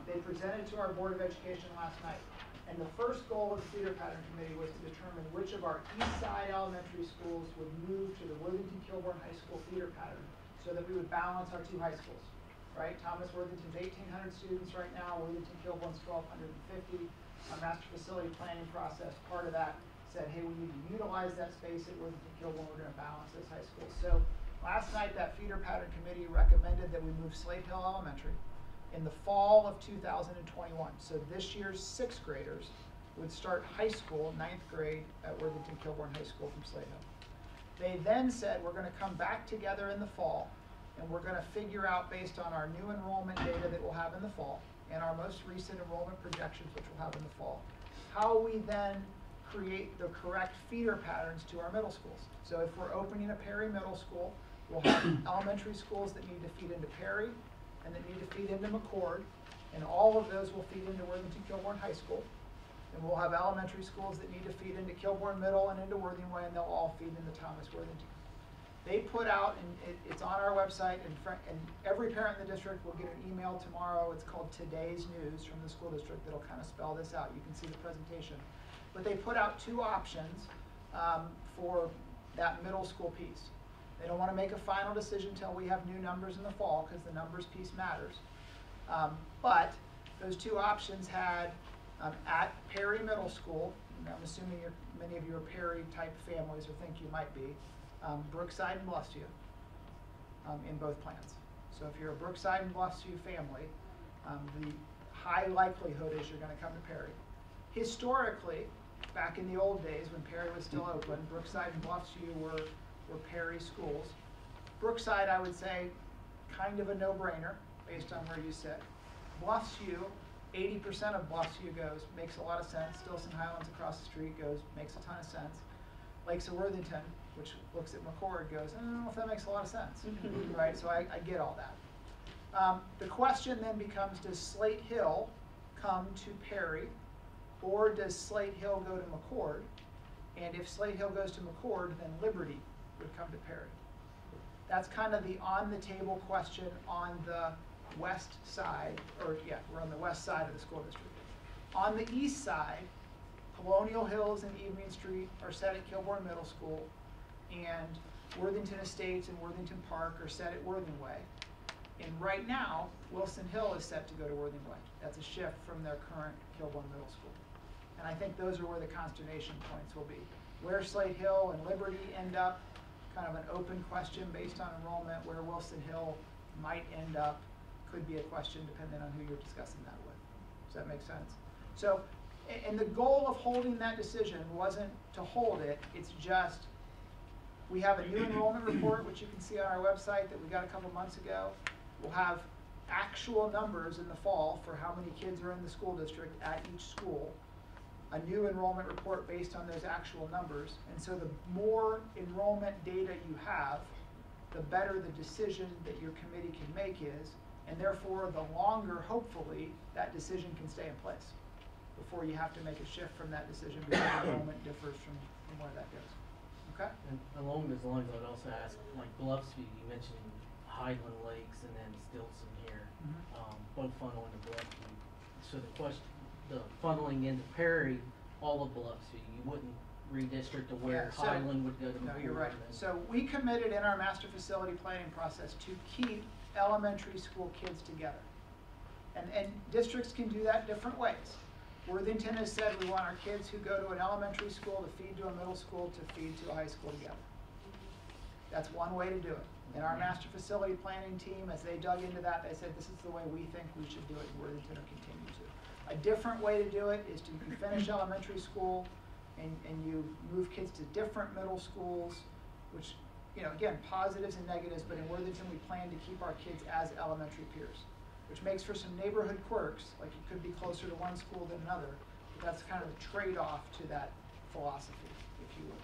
They presented to our Board of Education last night. And the first goal of the feeder pattern committee was to determine which of our east side elementary schools would move to the Worthington Kilbourne High School feeder pattern so that we would balance our 2 high schools, right? Thomas Worthington's 1,800 students right now, Worthington Kilbourne's 1,250. Our master facility planning process, part of that said, hey, we need to utilize that space at Worthington Kilbourne, we're gonna balance those high schools. So last night, that feeder pattern committee recommended that we move Slate Hill Elementary in the fall of 2021. So this year's 6th graders would start high school, 9th grade, at Worthington Kilbourne High School from Slate Hill. They then said, we're gonna come back together in the fall, and we're gonna figure out, based on our new enrollment data that we'll have in the fall, and our most recent enrollment projections, which we'll have in the fall. How we then create the correct feeder patterns to our middle schools. So if we're opening a Perry Middle School, we'll have elementary schools that need to feed into Perry and that need to feed into McCord, and all of those will feed into Worthington-Kilbourne High School. And we'll have elementary schools that need to feed into Kilbourne Middle and into Worthington, and they'll all feed into Thomas Worthington. They put out, and it's on our website, and every parent in the district will get an email tomorrow. It's called Today's News from the school district that'll kind of spell this out. You can see the presentation. But they put out two options for that middle school piece. They don't want to make a final decision until we have new numbers in the fall, because the numbers piece matters. But those two options had at Perry Middle School, and I'm assuming many of you are Perry type families or think you might be, Brookside and Bluffsview in both plans. So if you're a Brookside and Bluffsview family, the high likelihood is you're going to come to Perry. Historically, back in the old days when Perry was still open, Brookside and Bluffsview were Perry schools. Brookside, I would say, kind of a no-brainer based on where you sit. Bluffsview, 80% of Bluffsview makes a lot of sense. Stilson Highlands across the street makes a ton of sense. Lakes of Worthington, which looks at McCord, goes, I don't know if that makes a lot of sense, right? So I get all that. The question then becomes, does Slate Hill come to Perry, or does Slate Hill go to McCord? And if Slate Hill goes to McCord, then Liberty would come to Perry. That's kind of the on-the-table question on the west side, or yeah, we're on the west side of the school district. On the east side, Colonial Hills and Evening Street are set at Kilbourne Middle School, and Worthington Estates and Worthington Park are set at Worthing Way. And right now, Wilson Hill is set to go to Worthing Way. That's a shift from their current Kilbourne Middle School. And I think those are where the consternation points will be. Where Slate Hill and Liberty end up, kind of an open question based on enrollment. Where Wilson Hill might end up could be a question depending on who you're discussing that with. Does that make sense? So, and the goal of holding that decision wasn't to hold it, it's just, we have a new enrollment report, which you can see on our website that we got a couple months ago. We'll have actual numbers in the fall for how many kids are in the school district at each school. A new enrollment report based on those actual numbers. And so the more enrollment data you have, the better the decision that your committee can make is, and therefore the longer, hopefully, that decision can stay in place before you have to make a shift from that decision because enrollment differs from where that goes. Okay? And along those lines, I'd also ask, like Bluffsview, you mentioned Highland Lakes and then Stilson here, both funnel into Bluffsview. So the question, the funneling into Perry, all of Bluffsview, you wouldn't redistrict to where Yeah, so- Highland would go to No, McCord. you're right. So we committed in our master facility planning process to keep elementary school kids together. And districts can do that different ways. Worthington has said we want our kids who go to an elementary school to feed to a middle school to feed to a high school together. That's one way to do it. And our master facility planning team, as they dug into that, they said this is the way we think we should do it in Worthington or continue to. A different way to do it is to you finish elementary school and you move kids to different middle schools, which, you know, again, positives and negatives, but in Worthington we plan to keep our kids as elementary peers, which makes for some neighborhood quirks, like it could be closer to one school than another, but that's kind of a trade-off to that philosophy, if you will.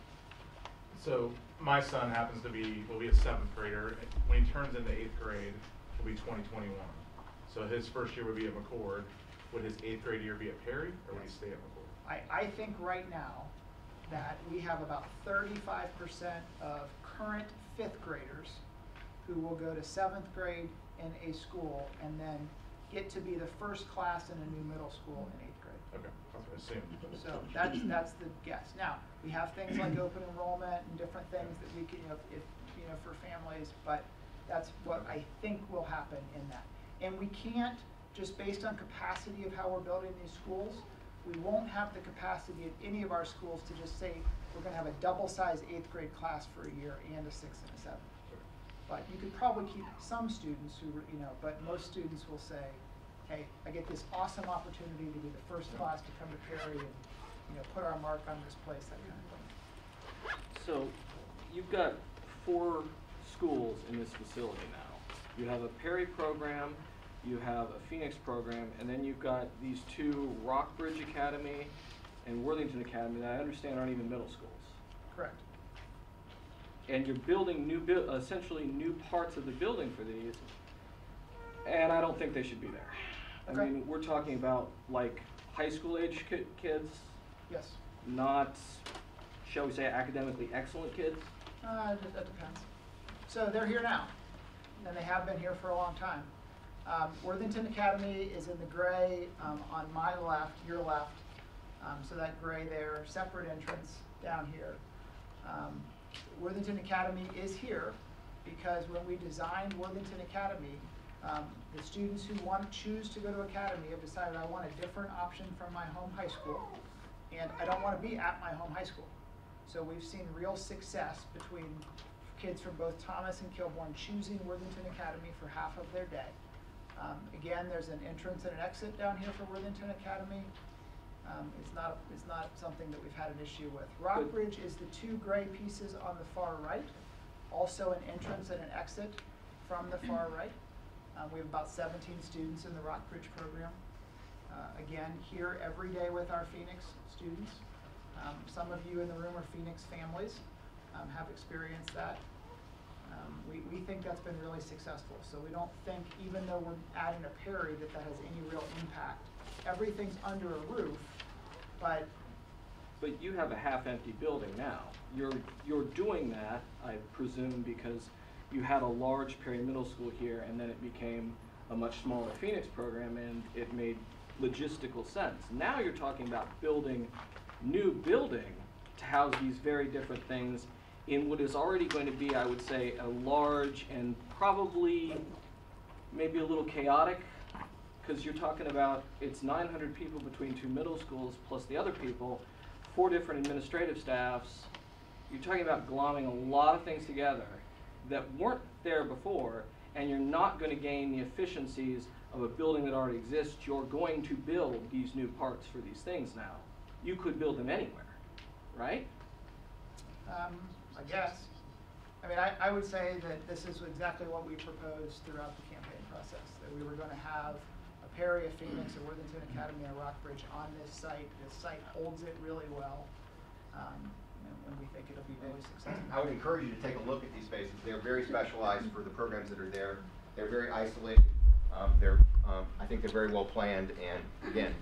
So my son will be a 7th grader. When he turns into 8th grade, he'll be 2021. So his first year would be at McCord. Would his 8th grade year be at Perry, or would he stay at McCord? I think right now that we have about 35% of current 5th graders who will go to 7th grade in a school and then get to be the first class in a new middle school in 8th grade. Okay, that's what I assumed. So that's the guess. Now, we have things like open enrollment and different things that we can, for families, but that's what I think will happen in that. And we can't, just based on capacity of how we're building these schools, we won't have the capacity at any of our schools to just say, we're gonna have a double-sized 8th grade class for a year and a 6th and a 7th. But you could probably keep some students who, but most students will say, hey, I get this awesome opportunity to be the first class to come to Perry and, put our mark on this place, that kind of thing. So you've got 4 schools in this facility now. You have a Perry program you have a Phoenix program, and then you've got these two, Rockbridge Academy and Worthington Academy, that I understand aren't even middle schools. Correct. And you're building essentially new parts of the building for these, and I don't think they should be there. Okay. I mean, we're talking about like high school age kids, Yes. not, shall we say, academically excellent kids. That depends. So they're here now, and they have been here for a long time. Worthington Academy is in the gray on my left, your left. So that gray there, separate entrance down here. Worthington Academy is here because when we designed Worthington Academy, the students who choose to go to Academy have decided I want a different option from my home high school, and I don't want to be at my home high school. So we've seen real success between kids from both Thomas and Kilbourne choosing Worthington Academy for half of their day. Again, there's an entrance and an exit down here for Worthington Academy. It's not something that we've had an issue with. Rockbridge is the two gray pieces on the far right, also an entrance and an exit from the far right. We have about 17 students in the Rockbridge program. Again, here every day with our Phoenix students. Some of you in the room are Phoenix families, have experienced that. We think that's been really successful. So we don't think, even though we're adding a Perry, that has any real impact. Everything's under a roof, but you have a half-empty building now. You're doing that, I presume, because you had a large Perry Middle School here, and then it became a much smaller Phoenix program, and it made logistical sense. Now you're talking about building new building to house these very different things in what is already going to be, I would say, a large and probably maybe a little chaotic, because you're talking about it's 900 people between two middle schools plus the other people, 4 different administrative staffs. You're talking about glomming a lot of things together that weren't there before, and you're not going to gain the efficiencies of a building that already exists. You're going to build these new parts for these things now. You could build them anywhere, right? I guess. I mean, I would say that this is exactly what we proposed throughout the campaign process, that we were going to have a Perry, a Phoenix, a Worthington Academy, and a Rockbridge on this site. This site holds it really well, and we think it'll be really successful. I would encourage you to take a look at these spaces. They're very specialized for the programs that are there. They're very isolated. I think they're very well planned, and again,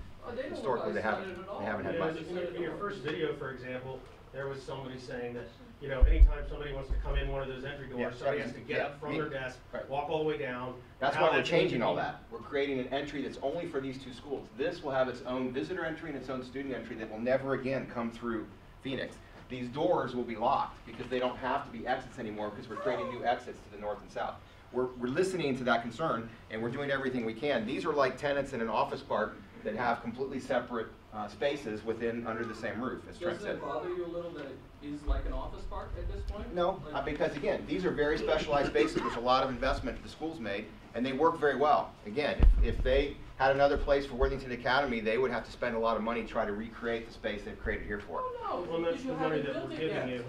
historically they haven't had much. In your first video, for example, there was somebody saying that, you know, anytime somebody wants to come in one of those entry doors, somebody has to get up from their desk, walk all the way down. That's why we're changing all that. We're creating an entry that's only for these two schools. This will have its own visitor entry and its own student entry that will never again come through Phoenix. These doors will be locked because they don't have to be exits anymore because we're creating new exits to the north and south. We're listening to that concern, and we're doing everything we can. These are like tenants in an office park that have completely separate spaces under the same roof, as Trent said. Does it bother you a little that it is like an office park at this point? No, because again, these are very specialized spaces with a lot of investment the school's made, and they work very well. Again, if they had another place for Worthington Academy, they would have to spend a lot of money to try to recreate the space they've created here for it. Oh, no, Well, that's the money that we're giving you.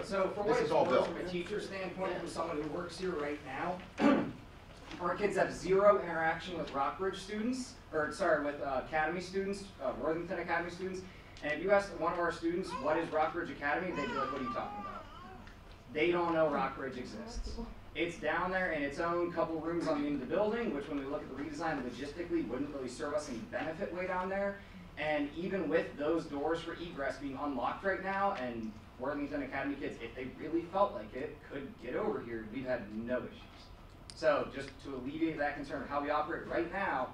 So from This what is it's all worth, built. from a teacher standpoint, from someone who works here right now, our kids have zero interaction with Rockbridge students, with Academy students, Worthington Academy students. And if you ask one of our students, what is Rockbridge Academy, they'd be like, what are you talking about? They don't know Rockbridge exists. It's down there in its own couple rooms on the end of the building, which when we look at the redesign logistically wouldn't really serve us any benefit way down there. And even with those doors for egress being unlocked right now, and Worthington Academy kids, if they really felt like it, could get over here, we've had no issues. So just to alleviate that concern of how we operate right now,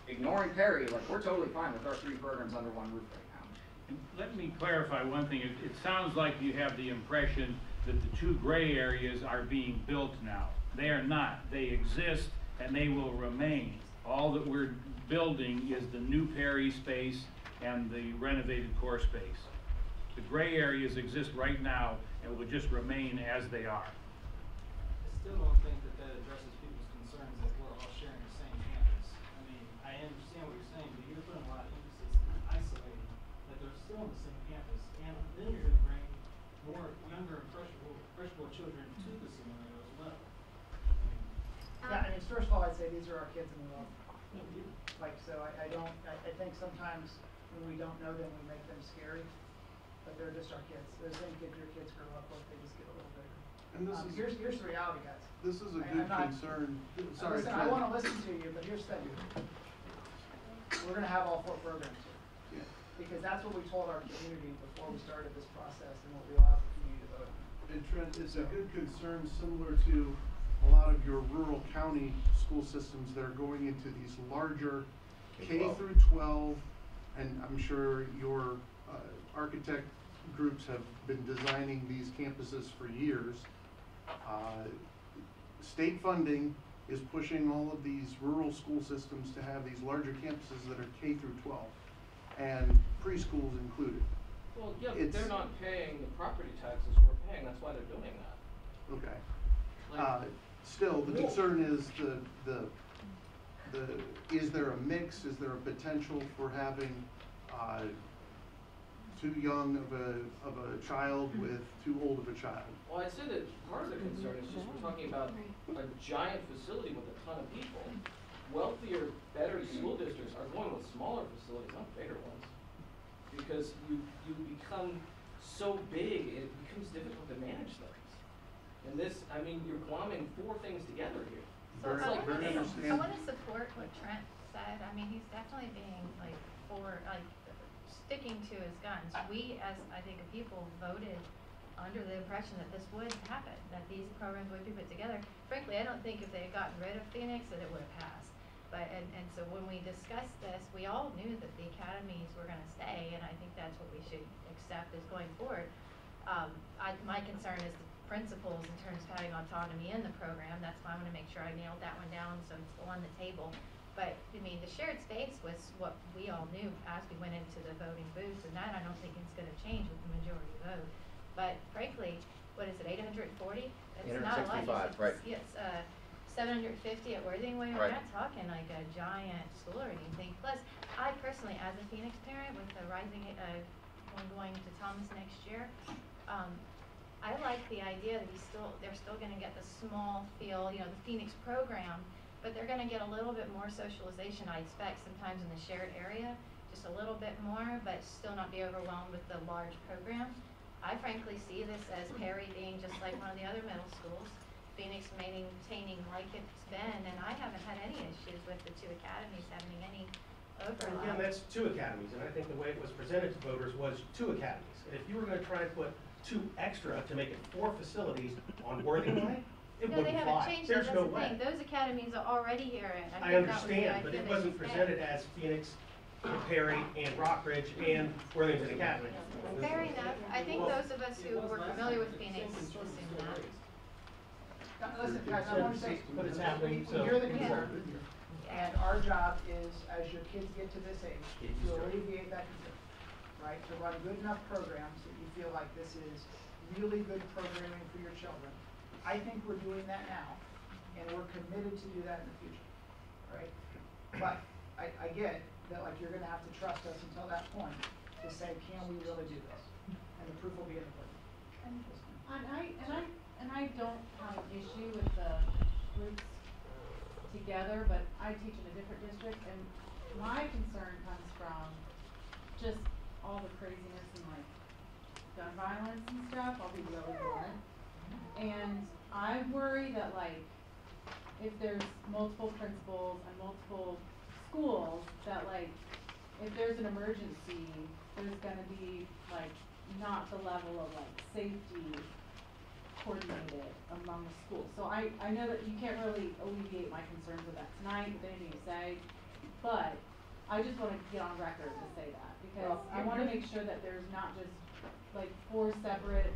ignoring Perry, like we're totally fine with our 3 programs under one roof right now. And let me clarify one thing. It sounds like you have the impression that the 2 gray areas are being built now. They are not. They exist and they will remain. All that we're building is the new Perry space and the renovated core space. The gray areas exist right now and will just remain as they are. I still don't think that addresses people's concerns that we're all sharing the same campus. I mean, I understand what you're saying, but you're putting a lot of emphasis on isolating, that they're still on the same campus, and then you're going to bring more younger, impressionable children to the scenario as well. Yeah, I mean, first of all, I'd say these are our kids and we love them. Like, so I think sometimes when we don't know them, we make them scary, but they're just our kids. Those same kids your kids grow up with, they just get a little bigger. And this is, Here's the reality, guys. this is a I'm good not- concern. Sorry, Listen, I Trent. wanna listen to you, but here's the thing. We're gonna have all 4 programs here. Yeah. Because that's what we told our community before we started this process and what we allowed the community to vote on. And Trent, it's a good concern, similar to a lot of your rural county school systems that are going into these larger K through 12, and I'm sure your architect groups have been designing these campuses for years. State funding is pushing all of these rural school systems to have these larger campuses that are K through 12, and preschools included. Well, yeah, but It's- they're not paying the property taxes we're paying, that's why they're doing that. Okay. Like- Still, the concern is is there a mix, is there a potential for having, too young of a child with too old of a child? Well, I'd say that part of the concern is just we're talking about a giant facility with a ton of people. Wealthier, better school districts are going with smaller facilities, not bigger ones. Because you become so big, it becomes difficult to manage things. And this, I mean, you're glomming 4 things together here. So Very- I very wanna understandable. support what Trent said. I mean, he's definitely being like sticking to his guns. We, as I think a people, voted under the impression that this would happen, that these programs would be put together. Frankly, I don't think if they had gotten rid of Phoenix that it would have passed. But, and so when we discussed this, we all knew that the academies were gonna stay, and I think that's what we should accept as going forward. My concern is the principals in terms of having autonomy in the program. That's why I wanna make sure I nailed that one down, so it's on the table. But, I mean, the shared space was what we all knew as we went into the voting booth, and that I don't think is gonna change with the majority vote. But frankly, what is it, 840? It's not a lot. 865, right. Yes, 750 at Worthington. We're Right. not talking like a giant school or anything. Plus, I personally, as a Phoenix parent with the rising, one going to Thomas next year, I like the idea that they're still gonna get the small feel, the Phoenix program, but they're gonna get a little bit more socialization, I expect, sometimes in the shared area, just a little bit more, but still not be overwhelmed with the large program. I frankly see this as Perry being just like one of the other middle schools, Phoenix maintaining like it's been, and I haven't had any issues with the 2 academies having any overlap. Again, that's 2 academies, and I think the way it was presented to voters was 2 academies. And if you were gonna try and put 2 extra to make it 4 facilities on Worthington Way, it No, they wouldn't haven't fly. changed it, There's that's no the way. thing, those academies are already here, and I I think that was the understand, but idea it they wasn't should stay. presented as Phoenix, Perry, and Rockridge, and Worthington Academy. Fair enough, I think Well, those of us who were familiar with Phoenix assumed that. Listen, guys, I wanna say, But it's happening, we so- hear the concern, and our job is, as your kids get to this age, to alleviate that concern, right? To run good enough programs that you feel like this is really good programming for your children. I think we're doing that now, and we're committed to do that in the future, right? But I get that, like, you're gonna have to trust us until that point to say, can we really do this? And the proof will be in the pudding. And I don't have an issue with the groups together, but I teach in a different district, and my concern comes from just all the craziness and like gun violence and stuff. I'll be really blunt. And I worry that like, if there's multiple principals and multiple schools, that like, if there's an emergency, there's gonna be like, not the level of like safety coordinated among the schools. So I know that you can't really alleviate my concerns with that tonight, with anything you say, but I just wanna get on record to say that, because Well, I wanna make sure that there's not just like 4 separate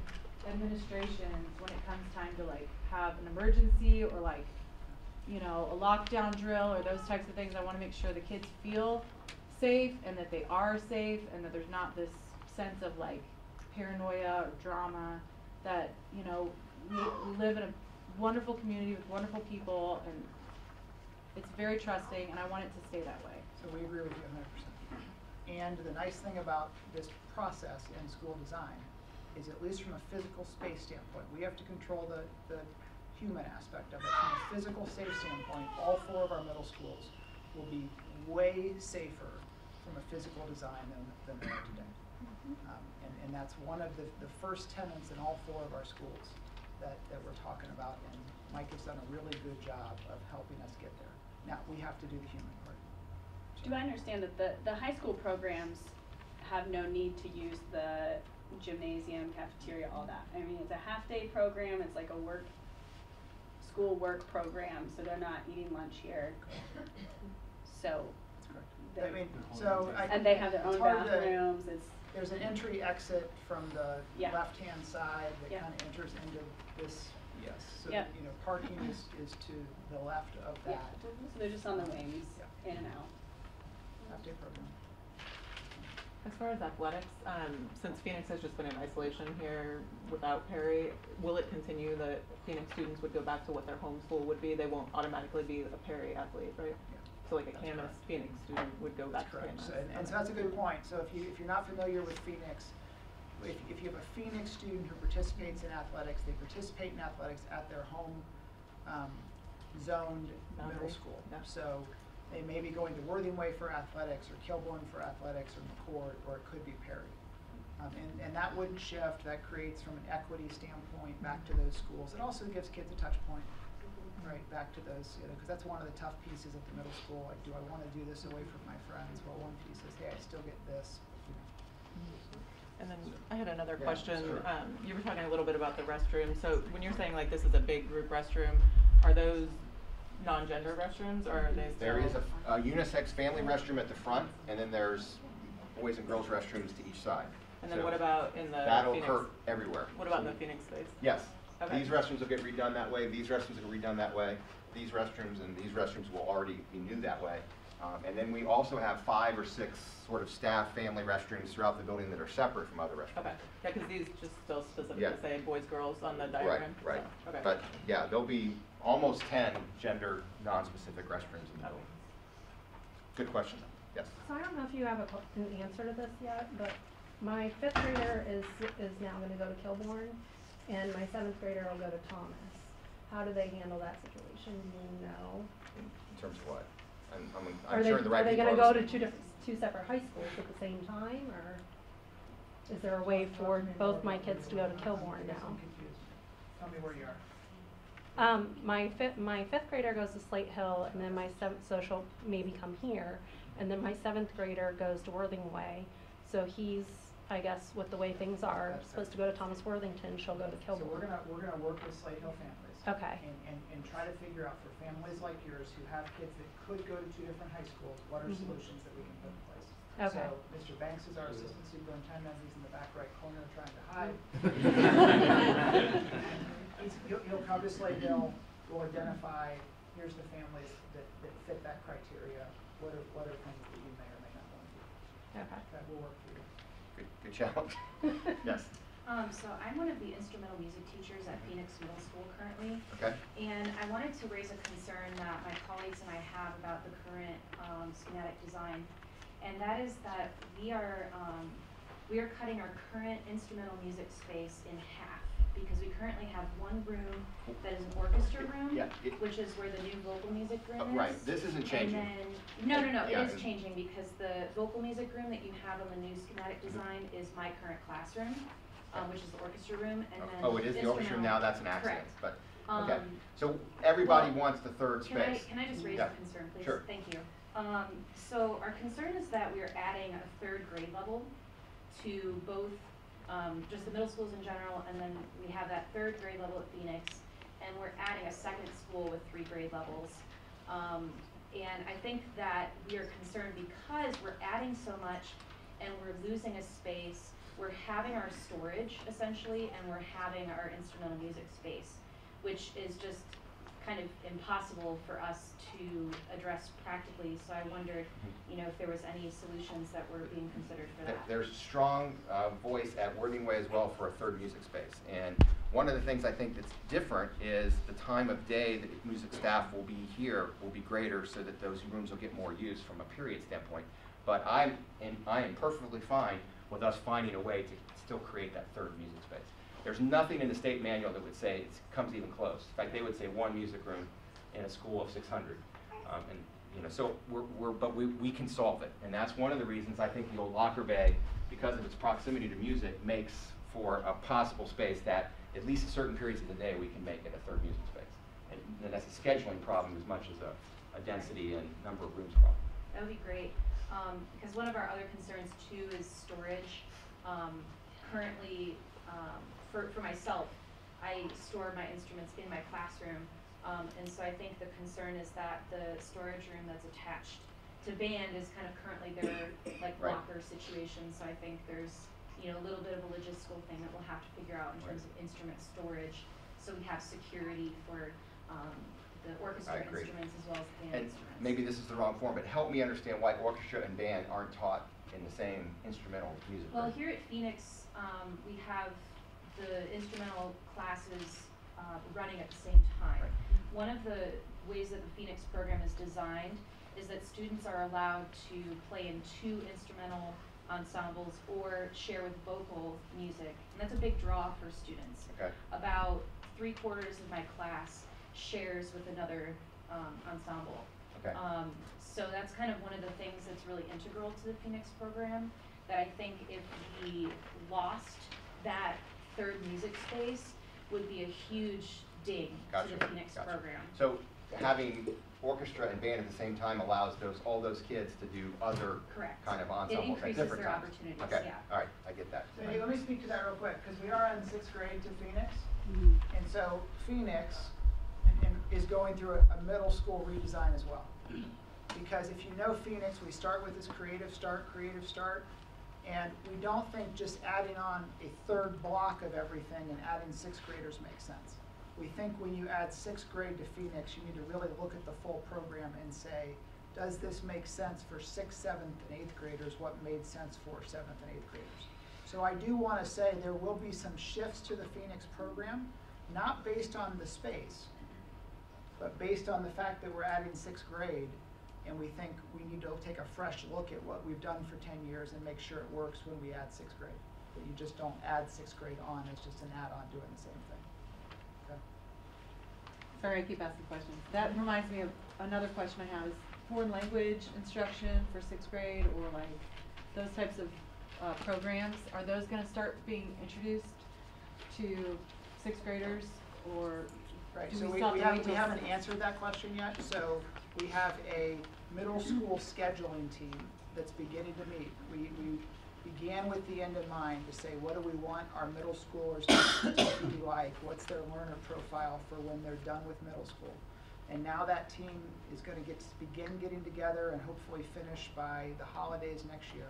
administrations when it comes time to like have an emergency or like, a lockdown drill or those types of things. I wanna make sure the kids feel safe and that they are safe and that there's not this sense of like paranoia or drama, that, we live in a wonderful community with wonderful people, and it's very trusting, and I want it to stay that way. So we agree with you 100%. And the nice thing about this process in school design is, at least from a physical space standpoint, we have to control the human aspect of it. From a physical safe standpoint, all 4 of our middle schools will be way safer from a physical design than they are today. And that's one of the first tenets in all 4 of our schools that we're talking about, and Mike has done a really good job of helping us get there. Now, we have to do the human part. Do I understand that the high school programs have no need to use the gymnasium, cafeteria, all that? I mean, it's a half-day program, it's like a school work program, so they're not eating lunch here. So. I mean, so and they have their own it's hard to- bathrooms, There's an entry exit from the Yeah. left-hand side that Yeah. kind of enters into this, yes. So, Yeah. you know, parking is to the left of yeah, that. so they're just on the wings, in and out. Half-day program. As far as athletics, since Phoenix has just been in isolation here without Perry, will it continue that Phoenix students would go back to what their home school would be? They won't automatically be a Perry athlete, right? Yeah. So like a That's Camas correct. Phoenix student would go back to Correct. Camas. So, and so that's a good point. So if you're not familiar with Phoenix, if you have a Phoenix student who participates in athletics, they participate in athletics at their home zoned middle Boundary. school. Yeah. So they may be going to Worthing Way for athletics, or Kilbourne for athletics, or McCord, or it could be Perry. And that wouldn't shift. That creates, from an equity standpoint, back to those schools. It also gives kids a touch point, right, back to those, because that's one of the tough pieces at the middle school. Like, do I want to do this away from my friends? Well, one piece is, hey, I still get this. And then I had another Yeah, question. sure. You were talking a little bit about the restroom. So when you're saying like this is a big group restroom, are those non-gender restrooms, or are they There still- is a unisex family restroom at the front, and then there's boys and girls restrooms to each side. And then So what about in the that'll Phoenix? occur everywhere. What about in the Phoenix space? Yes. Okay. These restrooms will get redone that way, these restrooms will get redone that way, these restrooms and these restrooms will already be new that way. And then we also have 5 or 6 sort of staff family restrooms throughout the building that are separate from other restrooms. Okay. Yeah, because these just still specifically Yeah. say boys, girls on the Right, diagram. right. So, okay. But yeah, there'll be almost 10 gender non-specific restrooms in the building. Good question. Yes. So I don't know if you have an answer to this yet, but my 5th grader is now going to go to Kilbourne, and my 7th grader will go to Thomas. How do they handle that situation? Do you know? In terms of what? I'm Are they sure the right people going to go to listening. two separate high schools at the same time, or is there a way for both my kids to go to Kilbourne I'm now? confused. Tell me where you are. My fifth grader goes to Slate Hill, and then my 7th, so she'll maybe come here, and then my 7th grader goes to Worthing Way. So he's, I guess, with the way things are, supposed to go to Thomas Worthington. She'll go to So Kilbourne. we're gonna work with Slate Hill families. Okay. And try to figure out for families like yours who have kids that could go to 2 different high schools, what are solutions that we can put in place? Okay. So Mr. Banks is our assistant superintendent, he's in the back right corner trying to hide. He'll come to Slate Hill, we'll identify, here's the families that fit that criteria, what are things that you may or may not want to do. Okay. That will work for you. Good challenge. Yes. So I'm one of the instrumental music teachers at Phoenix Middle School currently. Okay. And I wanted to raise a concern that my colleagues and I have about the current schematic design. And that is that we are cutting our current instrumental music space in half, because we currently have one room that is an orchestra room, Yeah, which is where the new vocal music room is. Right, this isn't changing. And then, no, Yeah, it is changing, because the vocal music room that you have on the new schematic design is my current classroom, which is the orchestra room, and then Oh, it is the orchestra room now, that's an accident, Correct. but, okay. So everybody well, wants the third space. Can I just raise Yeah. a concern, please? Sure. Thank you. So our concern is that we are adding a 3rd grade level to both, just the middle schools in general, and then we have that 3rd grade level at Phoenix, and we're adding a 2nd school with 3 grade levels. And I think that we are concerned because we're adding so much and we're losing a space. We're having our storage essentially, and we're having our instrumental music space, which is just kind of impossible for us to address practically. So I wondered, if there was any solutions that were being considered for that. There's a strong voice at Worthing Way as well for a 3rd music space. And one of the things I think that's different is the time of day that music staff will be here will be greater, so that those rooms will get more use from a period standpoint. But I am perfectly fine with us finding a way to still create that 3rd music space. There's nothing in the state manual that would say it comes even close. In fact, they would say one music room in a school of 600. And you know, so we can solve it, and that's one of the reasons I think the old locker bay, because of its proximity to music, makes for a possible space that at least at certain periods of the day we can make it a third music space. And that's a scheduling problem as much as a density and number of rooms problem. That would be great, because one of our other concerns too is storage. Currently, for myself, I store my instruments in my classroom, and so I think the concern is that the storage room that's attached to band is kind of currently their like Right. locker situation. So I think there's a little bit of a logistical thing that we'll have to figure out in terms of instrument storage, so we have security for the orchestra instruments as well as the band And instruments. maybe this is the wrong form, but help me understand why orchestra and band aren't taught in the same instrumental music Well, room. here at Phoenix, we have the instrumental classes running at the same time. One of the ways that the Phoenix program is designed is that students are allowed to play in 2 instrumental ensembles or share with vocal music, and that's a big draw for students. Okay. About 3/4 of my class shares with another ensemble. Okay. So that's kind of one of the things that's really integral to the Phoenix program, that I think if we lost that third music space would be a huge ding Gotcha, to the Phoenix gotcha. program. So having orchestra and band at the same time allows all those kids to do other Correct. kind of It ensembles at increases different their times. opportunities, Okay, yeah. all right, I get that. So, hey, let me speak to that real quick, because we are on 6th grade to Phoenix. And so Phoenix is going through a middle school redesign as well. Because if you know Phoenix, we start with this creative start, and we don't think just adding on a third block of everything and adding 6th graders makes sense. We think when you add 6th grade to Phoenix, you need to really look at the full program and say, does this make sense for 6th, 7th, and 8th graders? What made sense for 7th and 8th graders? So I do want to say there will be some shifts to the Phoenix program, not based on the space, but based on the fact that we're adding 6th grade, and we think we need to take a fresh look at what we've done for 10 years and make sure it works when we add 6th grade. That you just don't add 6th grade on, it's just an add-on doing the same thing. Okay. Sorry, I keep asking questions. That reminds me of another question I have is foreign language instruction for 6th grade, or like those types of programs. Are those going to start being introduced to 6th graders, or Right, do so we we still have to wait till haven't 6th? answered that question yet. So we have a middle school scheduling team that's beginning to meet. We began with the end in mind to say, what do we want our middle schoolers to be like? What's their learner profile for when they're done with middle school? And now that team is going to begin getting together and hopefully finish by the holidays next year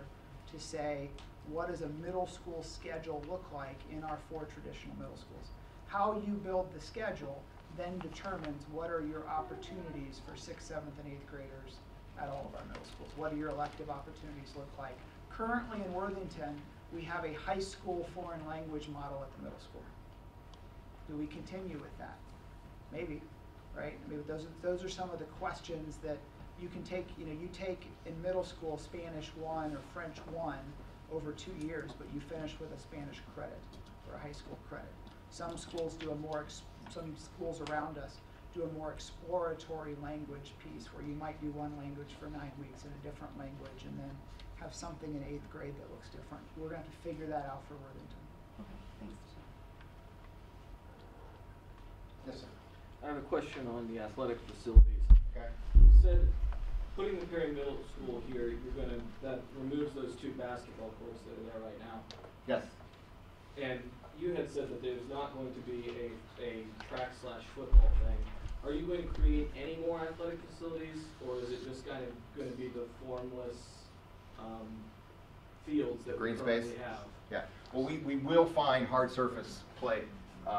to say, what does a middle school schedule look like in our 4 traditional middle schools? How you build the schedule then determines what are your opportunities for 6th, 7th, and 8th graders at all of our middle schools. What do your elective opportunities look like? Currently in Worthington, we have a high school foreign language model at the middle school. Do we continue with that? Maybe, right? I mean, those are some of the questions that you can take. You take in middle school Spanish 1 or French 1 over 2 years, but you finish with a Spanish credit or a high school credit. Some schools do some schools around us do a more exploratory language piece where you might do one language for 9 weeks in a different language and then have something in 8th grade that looks different. We're going to have to figure that out for Worthington. Okay, thanks. Yes, sir. I have a question on the athletic facilities. Okay. You said putting the Perry Middle School here, that removes those 2 basketball courts that are there right now. Yes. And you had said that there's not going to be a track/football thing. Are you going to create any more athletic facilities, or is it just kind of going to be the formless fields that Green we currently space? have? Yeah. Well, we will find hard surface play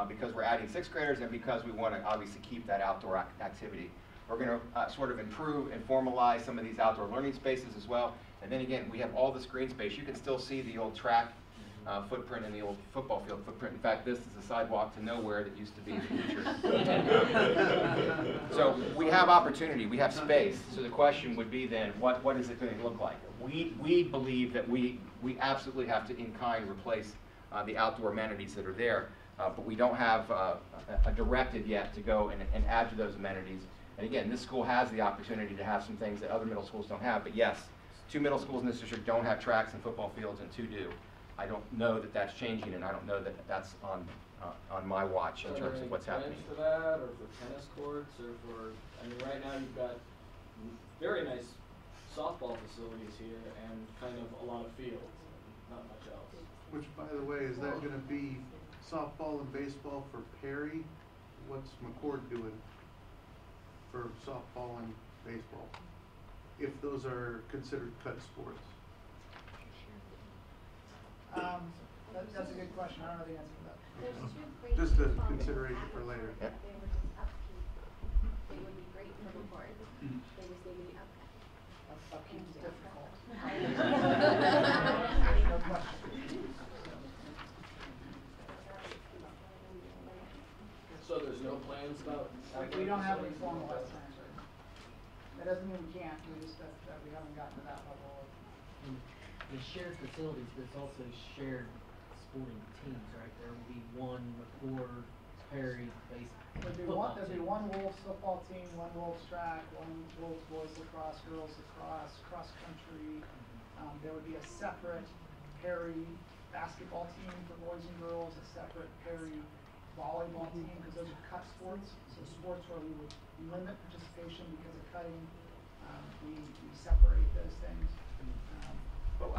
because we're adding 6th graders and because we want to obviously keep that outdoor activity. We're going to sort of improve and formalize some of these outdoor learning spaces as well. And then again, we have all this green space. You can still see the old track footprint and the old football field footprint. In fact, this is a sidewalk to nowhere that used to be the future. So we have opportunity, we have space. So the question would be then, what is it going to look like? We believe that we absolutely have to in kind replace the outdoor amenities that are there. but we don't have a directive yet to go and add to those amenities. And again, this school has the opportunity to have some things that other middle schools don't have, but yes, 2 middle schools in this district don't have tracks and football fields, and 2 do. I don't know that that's changing, and I don't know that that's on my watch in terms of what's happening. For that, or for tennis courts, or for, I mean, right now you've got very nice softball facilities here and kind of a lot of fields, not much else. Which, by the way, is that gonna be softball and baseball for Perry? What's McCord doing for softball and baseball? If those are considered cut sports? That's a good question. I don't know the answer to that. There's 2 great Just a softball consideration games for later. that they were just upkeep. They would be great for the board. They just need to be upkept. Upkeep is difficult. No question. So there's no plans about? We don't have any formal plans right now. That doesn't mean we can't, we just, that we haven't gotten to that level of. The shared facilities, but it's also shared sporting teams, right? There will be one McCord, Perry, There'd be one Wolves football team, one Wolves track, one Wolves boys lacrosse, girls lacrosse, cross country. There would be a separate Perry basketball team for boys and girls, a separate Perry volleyball team, because those are cut sports. So sports where we would limit participation because of cutting, we separate those things. But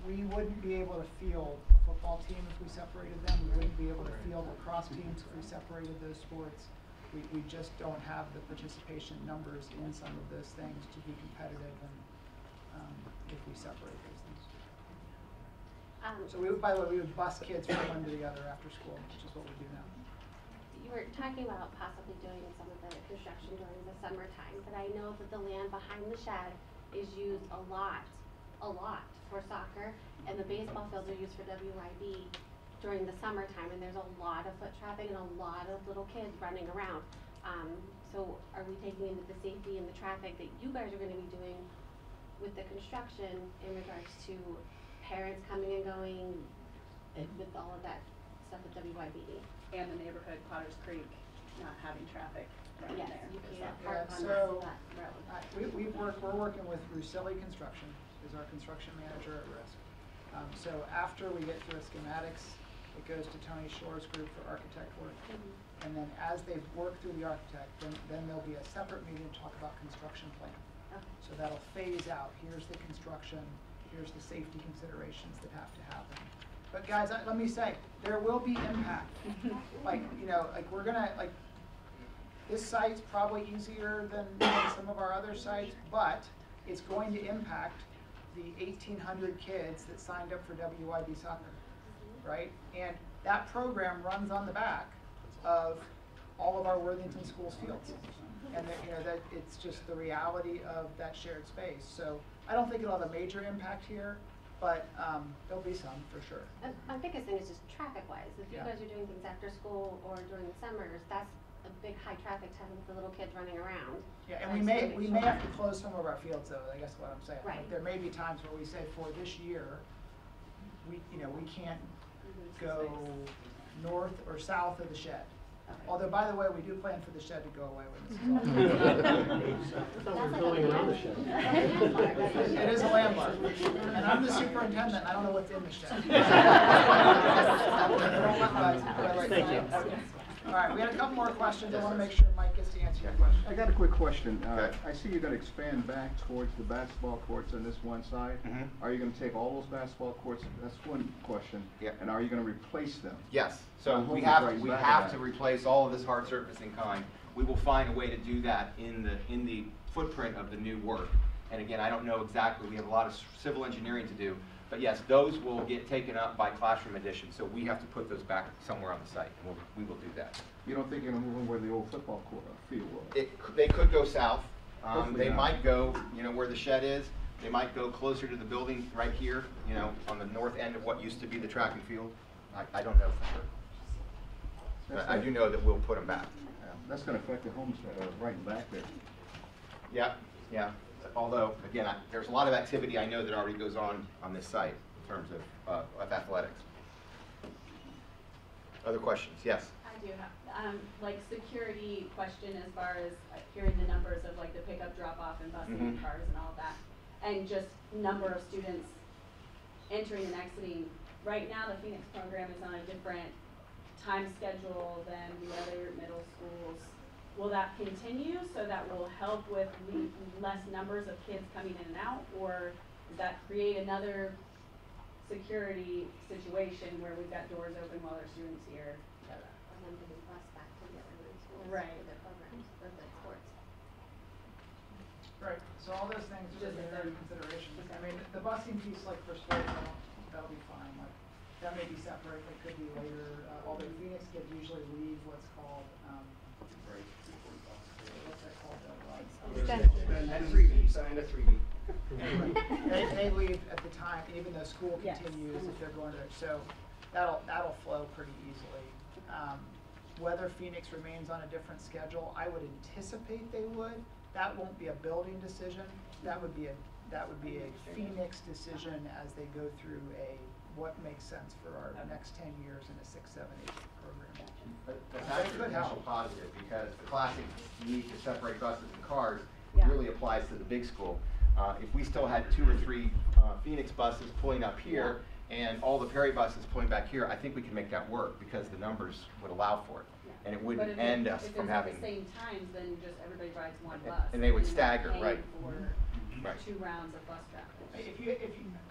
we wouldn't be able to field a football team if we separated them. We wouldn't be able to field lacrosse teams if we separated those sports. We just don't have the participation numbers in some of those things to be competitive, and if we separate those things. So we would, by the way, we would bus kids from one to the other after school, which is what we do now. You were talking about possibly doing some of the construction during the summertime, but I know that the land behind the shed is used a lot for soccer, and the baseball fields are used for WIB during the summertime, and there's a lot of foot traffic and a lot of little kids running around. So are we taking into the safety and the traffic that you guys are gonna be doing with the construction in regards to parents coming and going with all of that stuff at WIBD? And the neighborhood, Potter's Creek, not having traffic running Yes, there. you for can't soccer. park on So, that road. we're working with Ruselli Construction, who's our construction manager at risk. So after we get through schematics, it goes to Tony Shore's group for architect work. And then as they've worked through the architect, then there'll be a separate meeting to talk about construction plan. So that'll phase out, here's the construction, here's the safety considerations that have to happen. But guys, let me say, there will be impact. We're gonna, this site's probably easier than some of our other sites, but it's going to impact the 1,800 kids that signed up for WIB soccer, right? And that program runs on the back of all of our Worthington schools fields. And that it's just the reality of that shared space. So I don't think it'll have a major impact here, but there'll be some for sure. My biggest thing is just traffic-wise. If you Yeah. guys are doing things after school or during the summers, that's a big high traffic time with the little kids running around. Yeah, and we may have to close some of our fields though. I guess what I'm saying. Right. Like, there may be times where we say for this year, we can't go north or south of the shed. Although, by the way, we do plan for the shed to go away when this is all done. I thought we were building around the shed. It is a landmark, and I'm the superintendent, I don't know what's in the shed. Thank you. All right, we had a couple more questions, I want to make sure Mike gets to answer your question. I got a quick question. I see you're going to expand back towards the basketball courts on this one side. Are you going to take all those basketball courts? That's one question. Yeah. And are you going to replace them? Yes, so I'm we hoping have right back to at replace all of this hard surface in kind. We will find a way to do that in the footprint of the new work. And again, I don't know exactly, we have a lot of civil engineering to do, but yes, those will get taken up by classroom addition, so we have to put those back somewhere on the site, and we will do that. You don't think you're going to move them where the old football court field was? They could go south. Hopefully They not. might go, where the shed is. They might go closer to the building right here, on the north end of what used to be the track and field. I don't know for sure. But I do know that we'll put them back. That's going to affect the homes that are right back there. Yeah. Although, again, there's a lot of activity I know that already goes on this site in terms of athletics. Other questions? Yes. I do have, like security question as far as hearing the numbers of like the pickup, drop off and busing and cars and all of that. And just number of students entering and exiting. Right now, the Phoenix program is on a different time schedule than the other middle schools. Will that continue so that will help with less numbers of kids coming in and out, or does that create another security situation where we've got doors open while our students here? And then getting bus back to the other schools Right. for their programs, for the sports. Right, so all those things are just very considerations. I mean, the busing piece, like for sports, that'll be fine, like, that may be separate, it could be later, although Phoenix kids usually leave what's called, what's that called, And 3B, so and a 3B. They leave at the time, even though school continues, if they're going to, so that'll flow pretty easily. Whether Phoenix remains on a different schedule, I would anticipate they would. That won't be a building decision. That would be a Phoenix decision as they go through what makes sense for our next 10 years in a 6, 7, 8 program. But that's But it actually could a potential help. positive, because the classic need to separate buses and cars Yeah. really applies to the big school. If we still had 2 or 3 Phoenix buses pulling up here and all the Perry buses pulling back here, I think we can make that work because the numbers would allow for it. And it wouldn't end us from having. If it's at the same times, then just everybody rides one bus. And they would you're not stagger, paying right. For Right. 2 rounds of bus traffic.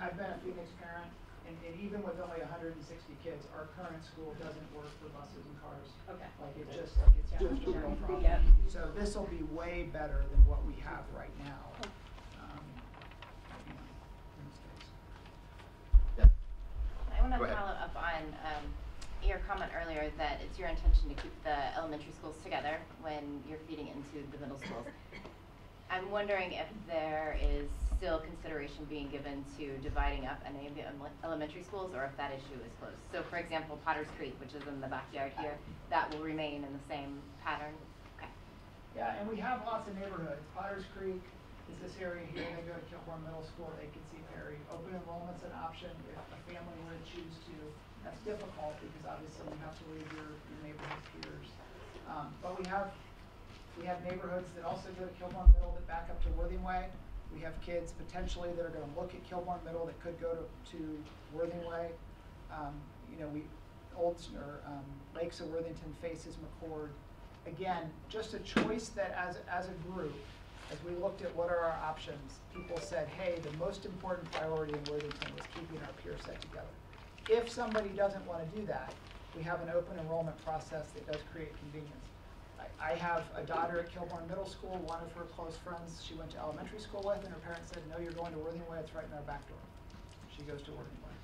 I've been a Phoenix parent, and even with only 160 kids, our current school doesn't work for buses and cars. Okay. It's just a real problem. Yep. So this will be way better than what we have right now. In this case. I want to Go ahead. follow up on your comment earlier that it's your intention to keep the elementary schools together when you're feeding into the middle schools. I'm wondering if there is still consideration being given to dividing up any of the elementary schools, or if that issue is closed. So for example, Potter's Creek, which is in the backyard here, that will remain in the same pattern? Okay. Yeah, and we have lots of neighborhoods. Potters Creek is this area here. They go to Kilbourne Middle School. They can see Perry. Open enrollment's an option if a family were to choose to. That's difficult because obviously you have to leave your neighborhood peers. But we have neighborhoods that also go to Kilbourne Middle that back up to Worthing Way. We have kids potentially that are going to look at Kilbourne Middle that could go to Worthing Way. Lakes of Worthington faces McCord. Again, just a choice that as a group, as we looked at what are our options, people said, hey, the most important priority in Worthington was keeping our peer set together. If somebody doesn't want to do that, we have an open enrollment process that does create convenience. I have a daughter at Kilbourne Middle School. One of her close friends she went to elementary school with, and her parents said, no, you're going to Worthing Way, it's right in our back door. She goes to Worthing Way,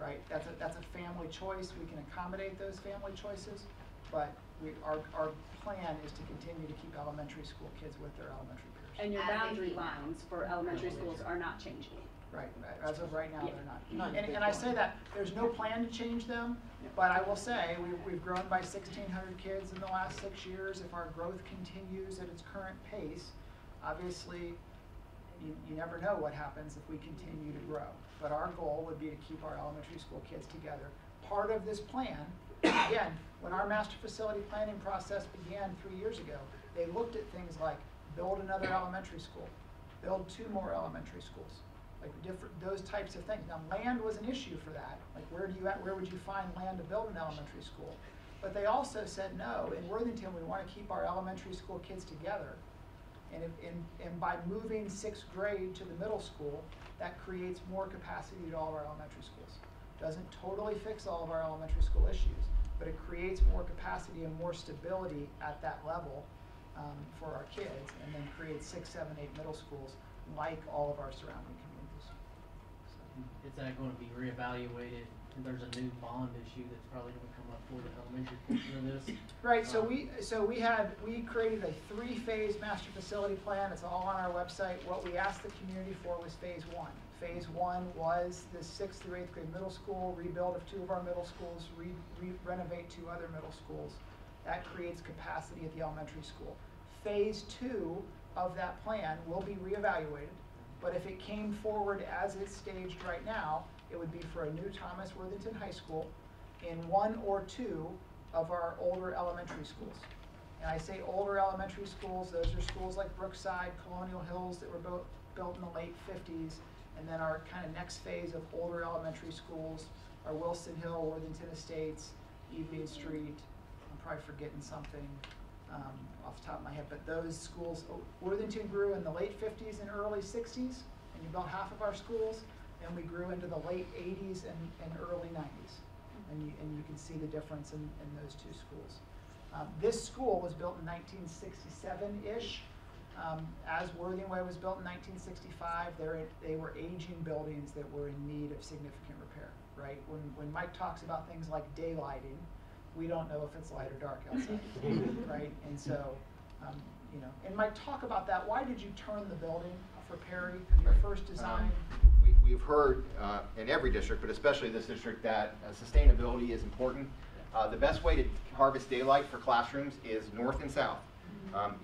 right? That's a family choice. We can accommodate those family choices, but our plan is to continue to keep elementary school kids with their elementary peers. And your boundary lines for elementary schools are not changing. Right, as of right now, Yeah. they're not. And I say that, there's no plan to change them, but I will say, we've grown by 1,600 kids in the last 6 years. If our growth continues at its current pace, obviously, you never know what happens if we continue to grow. But our goal would be to keep our elementary school kids together. Part of this plan, again, when our master facility planning process began 3 years ago, they looked at things like build another elementary school, build 2 more elementary schools. Like those types of things. Now, land was an issue for that. Like, where would you find land to build an elementary school? But they also said, no, in Worthington, we want to keep our elementary school kids together. And by moving 6th grade to the middle school, that creates more capacity at all of our elementary schools. Doesn't totally fix all of our elementary school issues, but it creates more capacity and more stability at that level for our kids, and then creates 6, 7, 8 middle schools like all of our surrounding communities. Is that going to be reevaluated? And there's a new bond issue that's probably going to come up for the elementary portion of this. Right. So we created a 3-phase master facility plan. It's all on our website. What we asked the community for was phase 1. Phase 1 was the 6th through 8th grade middle school, rebuild of 2 of our middle schools, renovate 2 other middle schools. That creates capacity at the elementary school. Phase 2 of that plan will be reevaluated. But if it came forward as it's staged right now, it would be for a new Thomas Worthington High School in 1 or 2 of our older elementary schools. And I say older elementary schools, those are schools like Brookside, Colonial Hills that were built in the late 50s. And then our kind of next phase of older elementary schools are Wilson Hill, Worthington Estates, Evening Street. I'm probably forgetting something off the top of my head, but those schools, Worthington grew in the late 50s and early 60s, and you built half of our schools. And we grew into the late 80s and early 90s. And you can see the difference in those two schools. This school was built in 1967-ish. As Worthing Way was built in 1965, they were aging buildings that were in need of significant repair, right? When Mike talks about things like daylighting, we don't know if it's light or dark outside, right? And so, you know, and Mike, talk about that. Why did you turn the building for Perry? Because your first design. We've heard in every district, but especially this district, that sustainability is important. The best way to harvest daylight for classrooms is north and south.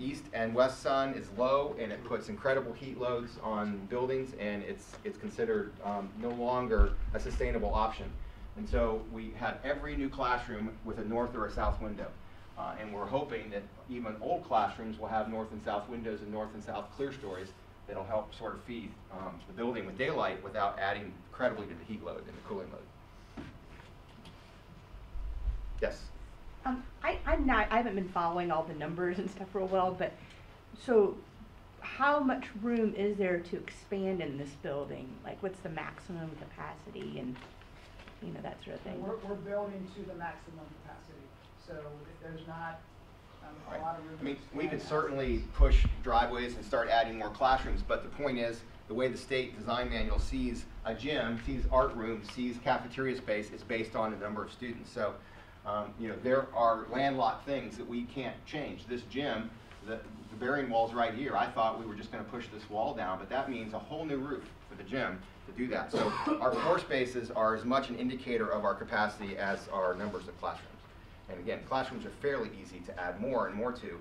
East and west sun is low, and it puts incredible heat loads on buildings, and it's considered no longer a sustainable option. And so we have every new classroom with a north or a south window. And we're hoping that even old classrooms will have north and south windows and north and south clear stories that'll help sort of feed the building with daylight without adding incredibly to the heat load and the cooling load. Yes? I haven't been following all the numbers and stuff real well, but so how much room is there to expand in this building? Like, what's the maximum capacity and, you know, that sort of thing? We're building to the maximum capacity, so there's not a lot of room. I mean, we could certainly push driveways and start adding more classrooms, but the point is, the way the state design manual sees a gym, sees art rooms, sees cafeteria space, is based on the number of students. So, you know, there are landlocked things that we can't change. This gym, the bearing wall's right here. I thought we were just going to push this wall down, but that means a whole new roof for the gym to do that. So our floor spaces are as much an indicator of our capacity as our numbers of classrooms. And again, classrooms are fairly easy to add more and more to,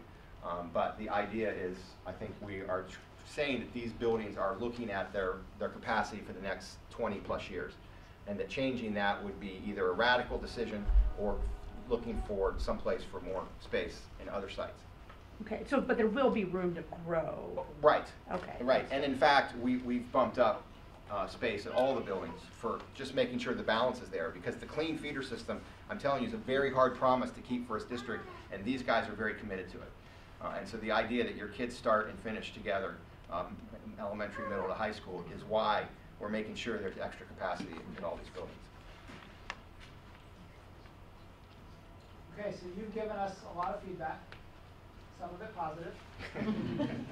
but the idea is, I think we are saying that these buildings are looking at their capacity for the next 20 plus years, and that changing that would be either a radical decision or looking for someplace for more space in other sites. Okay, so, but there will be room to grow. Right. Okay. Right, and in fact, we've bumped up space in all the buildings for just making sure the balance is there, because the clean feeder system, I'm telling you, is a very hard promise to keep for this district, and these guys are very committed to it. And so the idea that your kids start and finish together, elementary, middle to high school, is why we're making sure there's extra capacity in all these buildings. Okay, so you've given us a lot of feedback, some of it positive. I'm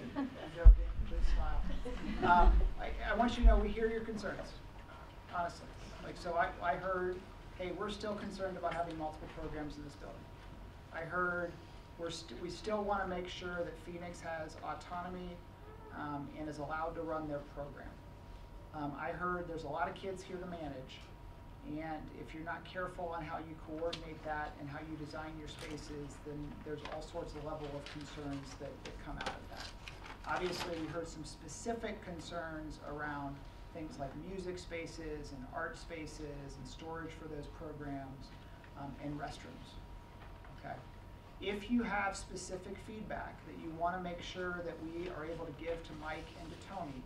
joking, please smile. I want you to know we hear your concerns, honestly. Like, so I heard, hey, we're still concerned about having multiple programs in this building. I heard we still want to make sure that Phoenix has autonomy and is allowed to run their program. I heard there's a lot of kids here to manage, and if you're not careful on how you coordinate that and how you design your spaces, then there's all sorts of level of concerns that come out of that. Obviously, we heard some specific concerns around things like music spaces and art spaces and storage for those programs and restrooms. Okay. If you have specific feedback that you want to make sure that we are able to give to Mike and to Tony,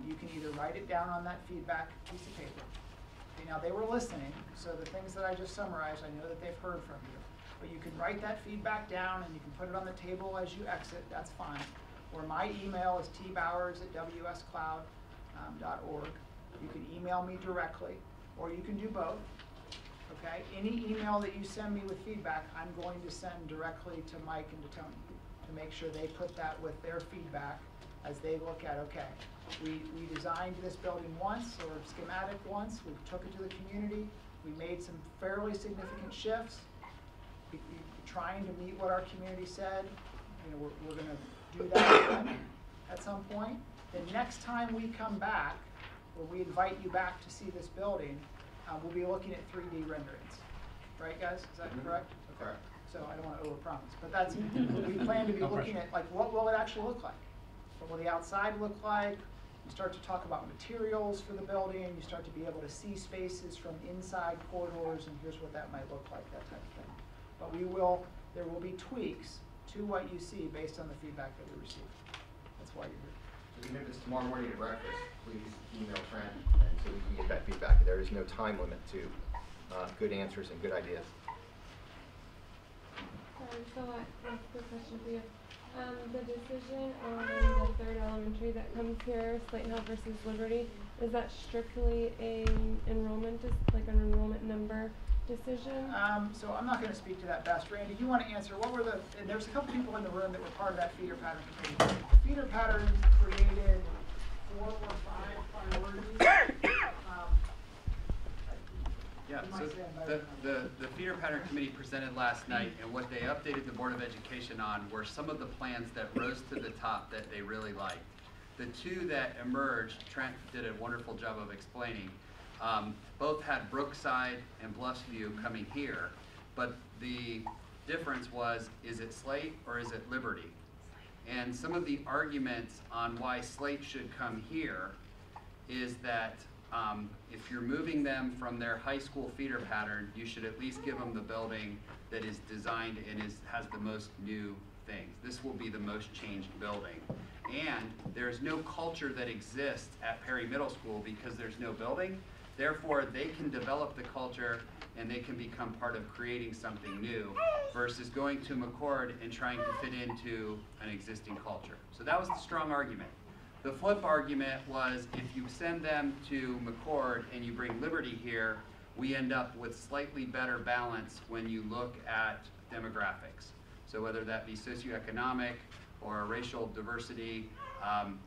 you can either write it down on that feedback piece of paper. Okay, now, they were listening, so the things that I just summarized, I know that they've heard from you. But you can write that feedback down and you can put it on the table as you exit, that's fine. Or my email is tbowers@wscloud.org. You can email me directly, or you can do both. Okay? Any email that you send me with feedback, I'm going to send directly to Mike and to Tony to make sure they put that with their feedback as they look at, okay, we designed this building once, or schematic once, we took it to the community, we made some fairly significant shifts, trying to meet what our community said. You know, we're going to do that again at some point. The next time we come back, or we invite you back to see this building, we'll be looking at 3D renderings. Right, guys? Is that correct? Correct. So I don't want to overpromise, but that's, we plan to be looking at, like, what will it actually look like? What will the outside look like? You start to talk about materials for the building. You start to be able to see spaces from inside corridors, and here's what that might look like, that type of thing. but there will be tweaks to what you see based on the feedback that we receive. That's why you're here. So even if it's tomorrow morning at breakfast, please email Trent, and so we can get that feedback. There is no time limit to good answers and good ideas. So that's a good question for you. The decision on the third elementary that comes here, Slate Hill versus Liberty, is that strictly an enrollment, like an enrollment number decision? So I'm not going to speak to that best. Randy, you want to answer? What were and there's a couple people in the room that were part of that feeder pattern committee. The feeder pattern created 4 or 5 priorities. Yeah, so the feeder pattern committee presented last night, and what they updated the Board of Education on were some of the plans that rose to the top that they really liked. The 2 that emerged, Trent did a wonderful job of explaining, both had Brookside and Bluffsview coming here, but the difference was, is it Slate or is it Liberty? And some of the arguments on why Slate should come here is that if you're moving them from their high school feeder pattern, you should at least give them the building that is designed and has the most new things. This will be the most changed building. And there's no culture that exists at Perry Middle School because there's no building. Therefore, they can develop the culture and they can become part of creating something new versus going to McCord and trying to fit into an existing culture. So that was the strong argument. The flip argument was if you send them to McCord and you bring Liberty here, we end up with slightly better balance when you look at demographics. So whether that be socioeconomic or racial diversity,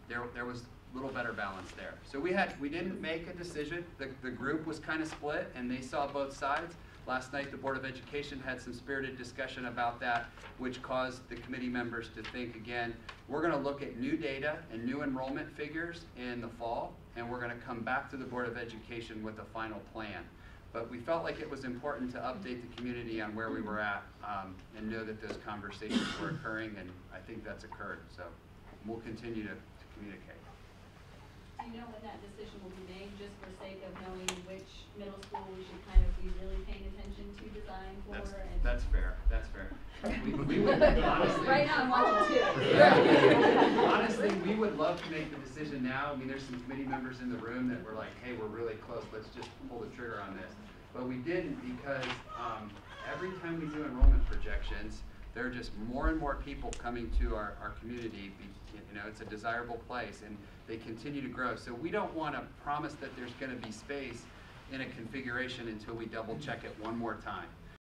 there was a little better balance there. So we didn't make a decision. The group was kind of split and they saw both sides. Last night the Board of Education had some spirited discussion about that, which caused the committee members to think again, we're going to look at new data and new enrollment figures in the fall, and we're going to come back to the Board of Education with a final plan. But we felt like it was important to update the community on where we were at and know that those conversations were occurring, and I think that's occurred. So we'll continue to communicate. Do you know when that decision will be made, just for sake of knowing which middle school we should kind of be really paying attention to design for? That's fair. That's fair. We would honestly. Right now I'm watching 2. Yeah. Honestly, we would love to make the decision now. I mean, there's some committee members in the room that were like, hey, we're really close. Let's just pull the trigger on this. But we didn't because every time we do enrollment projections, there are just more and more people coming to our community. You know, it's a desirable place, and they continue to grow. So we don't want to promise that there's going to be space in a configuration until we double check it one more time.